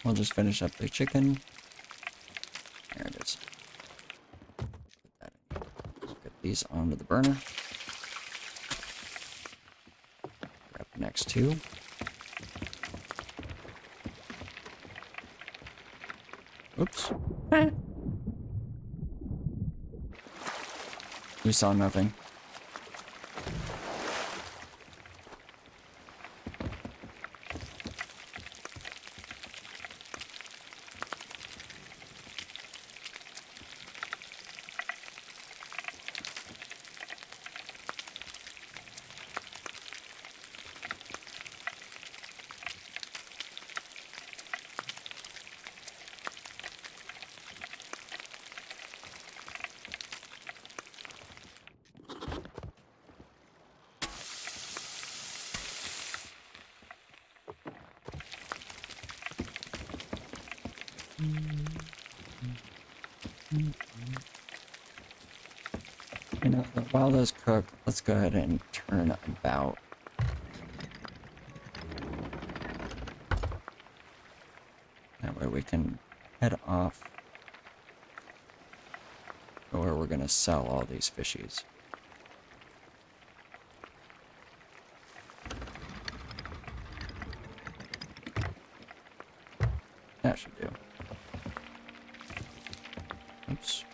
We'll just finish up the chicken. There it is. Put that in. Get these onto the burner. Grab the next two. Oops. You saw nothing. You know, while those cook, let's go ahead and turn about. That way we can head off to where we're going to sell all these fishies. That should do. Oops.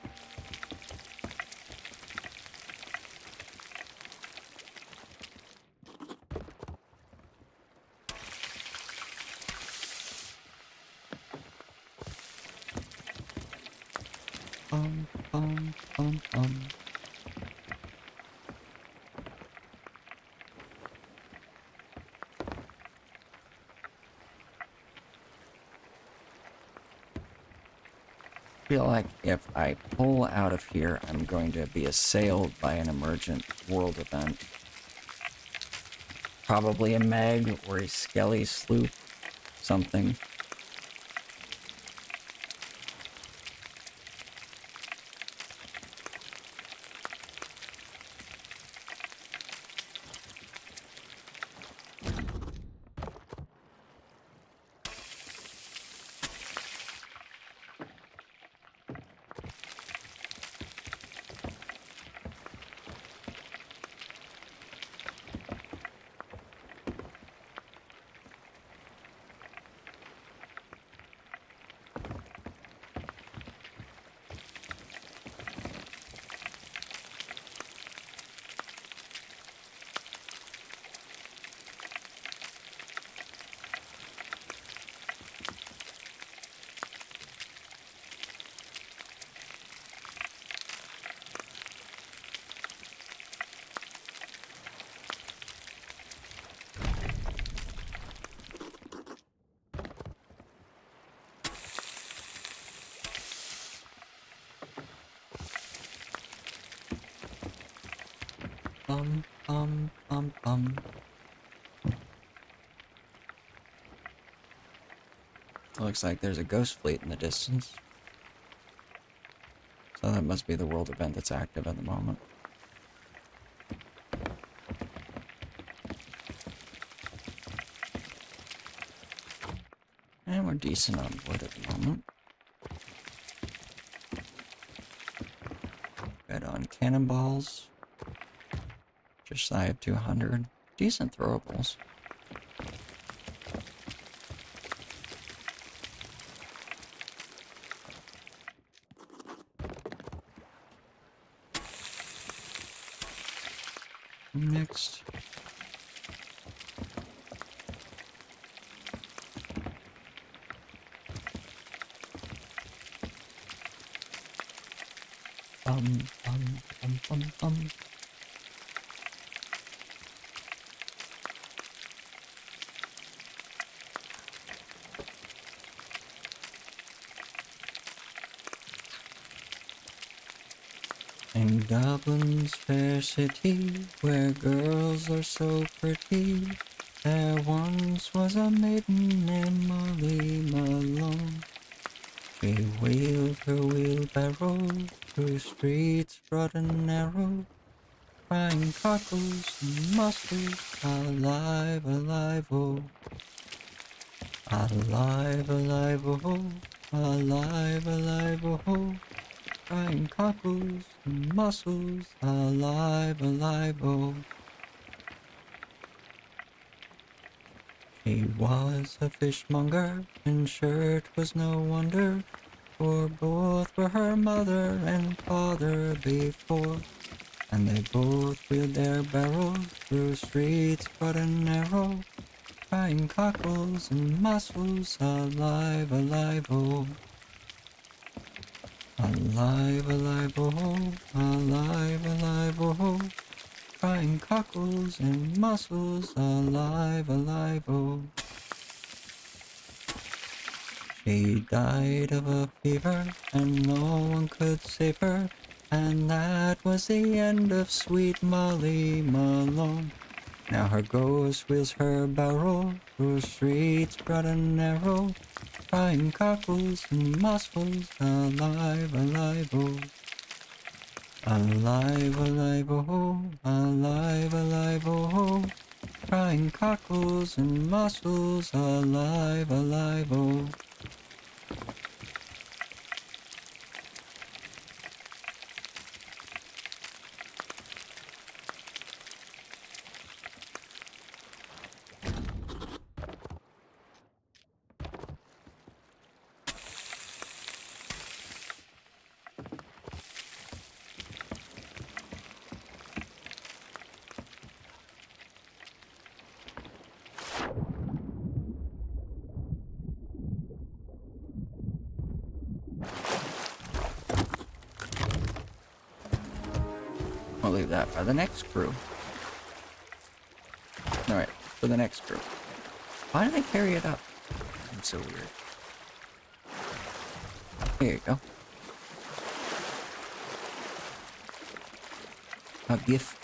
Bum. Feel like if I pull out of here, I'm going to be assailed by an emergent world event. Probably a Meg or a Skelly sloop, something. Bum. Looks like there's a ghost fleet in the distance. So that must be the world event that's active at the moment. And we're decent on wood at the moment. Good on cannonballs. Just shy of 200. Decent throwables. Next. Bum. In Goblin's fair city, where girls are so pretty, there once was a maiden named Molly Malone. She wheeled her wheelbarrow through streets broad and narrow, crying cockles and mussels, alive, alive, oh. Alive, alive, oh, alive, alive, oh. Crying cockles and mussels, alive, alive, oh. She was a fishmonger, and sure it was no wonder, for both were her mother and father before, and they both wheeled their barrows through streets broad and narrow, crying cockles and mussels, alive, alive, oh. Alive, alive, oh, alive, alive, oh, crying cockles and mussels, alive, alive, oh. She died of a fever, and no one could save her, and that was the end of sweet Molly Malone. Now her ghost wheels her barrow through streets broad and narrow, crying cockles and mussels, alive, alive, oh. Alive, alive, oh, alive, alive, oh, crying cockles and mussels, alive, alive, oh. We'll leave that for the next crew. Alright, for the next crew. Why do they carry it up? It's so weird. Here you go. A gift.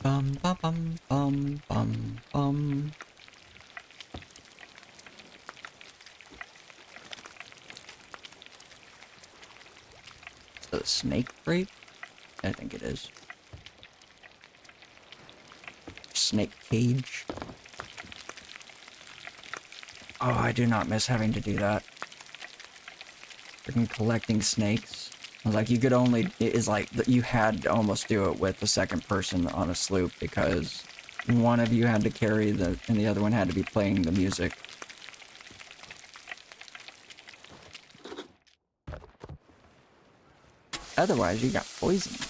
Bum bum bum bum bum bum. Is that a snake crate? I think it is. Snake cage. Oh, I do not miss having to do that. Freaking collecting snakes. Like, you could only, it's like, you had to almost do it with the second person on a sloop, because one of you had to carry and the other one had to be playing the music. Otherwise, you got poisoned.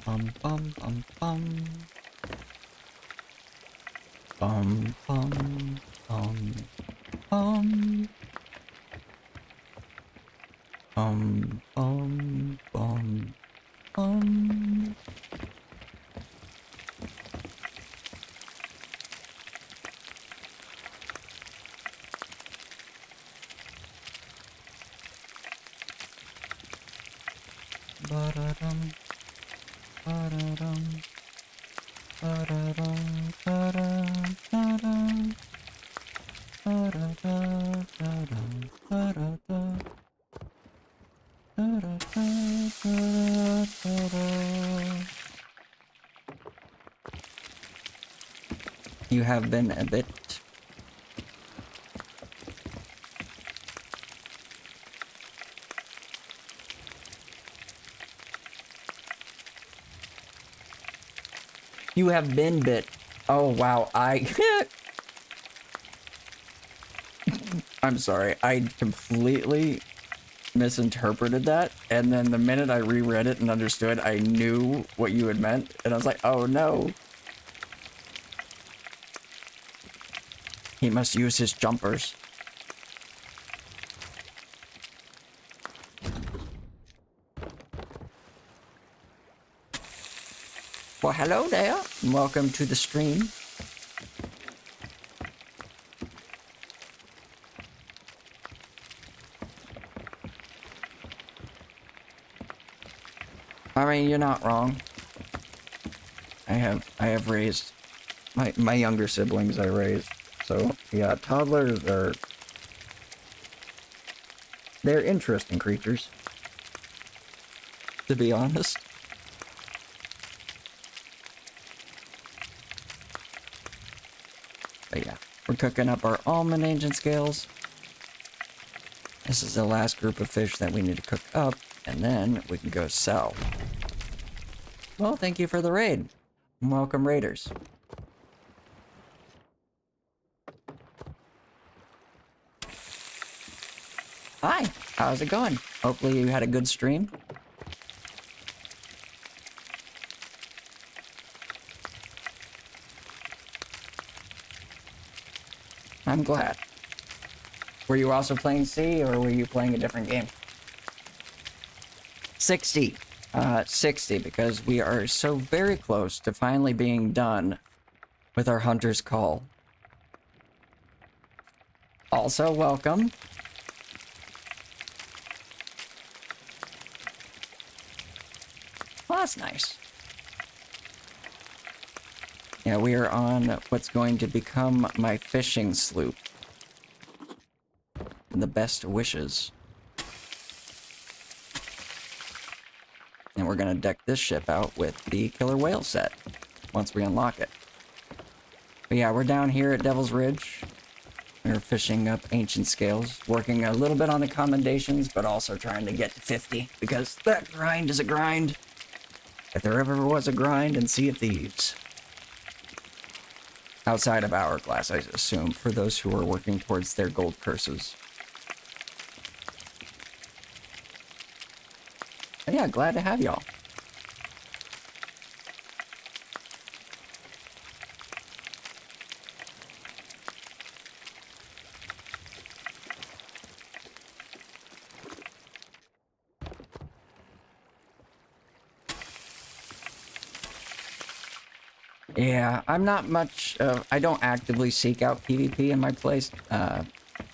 Bum bum bum bum. Bum bum bum bum. Bum bum bum bum. Ba-da-dum. Ba-da-dum. Ba-da-dum. Ba-dum. Ba-dum. Ba-da-da. Ba-dum. Ba-da-da. Da-da-da. Da-da-da. You have been a bit. You have been bit. Oh, wow. I'm sorry. I completely misinterpreted that. And then the minute I reread it and understood, I knew what you had meant. And I was like, oh, no. He must use his jumpers. Well, hello there. Welcome to the stream. I mean, you're not wrong. I have raised my younger siblings. I raised. So yeah, toddlers they're interesting creatures, to be honest. But yeah, we're cooking up our almond ancient scales. This is the last group of fish that we need to cook up, and then we can go sell. Well, thank you for the raid. Welcome, raiders. Hi, how's it going? Hopefully you had a good stream. I'm glad. Were you also playing C, or were you playing a different game? 60. 60, because we are so very close to finally being done with our Hunter's Call. Also, welcome. Well, that's nice. Yeah, we are on what's going to become my fishing sloop. The best wishes. And we're gonna deck this ship out with the killer whale set once we unlock it. But yeah, we're down here at Devil's Ridge. We're fishing up ancient scales, working a little bit on the commendations, but also trying to get to 50, because that grind is a grind. If there ever was a grind in Sea of Thieves. Outside of Hourglass, I assume, for those who are working towards their gold curses. But yeah, glad to have y'all. Yeah, I'm not much of... I don't actively seek out PvP in my place.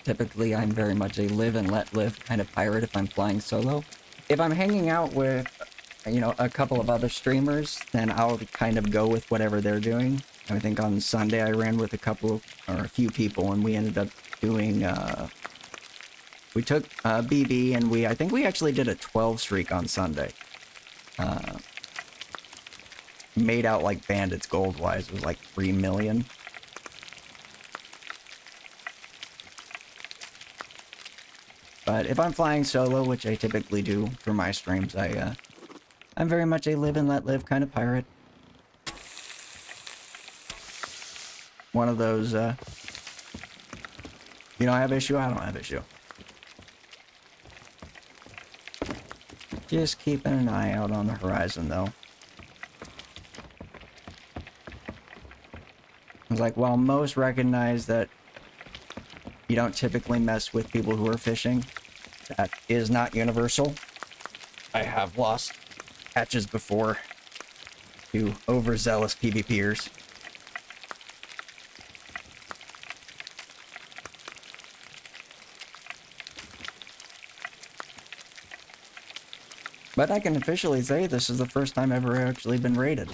Typically, I'm very much a live and let live kind of pirate if I'm flying solo. If I'm hanging out with, you know, a couple of other streamers, then I'll kind of go with whatever they're doing. I think on Sunday I ran with a few people, and we ended up doing, we took BB, and I think we actually did a 12 streak on Sunday. Made out like bandits gold-wise. It was like 3 million. But if I'm flying solo, which I typically do for my streams, I'm very much a live and let live kind of pirate. One of those, you don't have issue, I don't have issue. Just keeping an eye out on the horizon, though. It's like, while most recognize that you don't typically mess with people who are fishing, that is not universal. I have lost hatches before to overzealous PvPers. But I can officially say this is the first time I've ever actually been raided.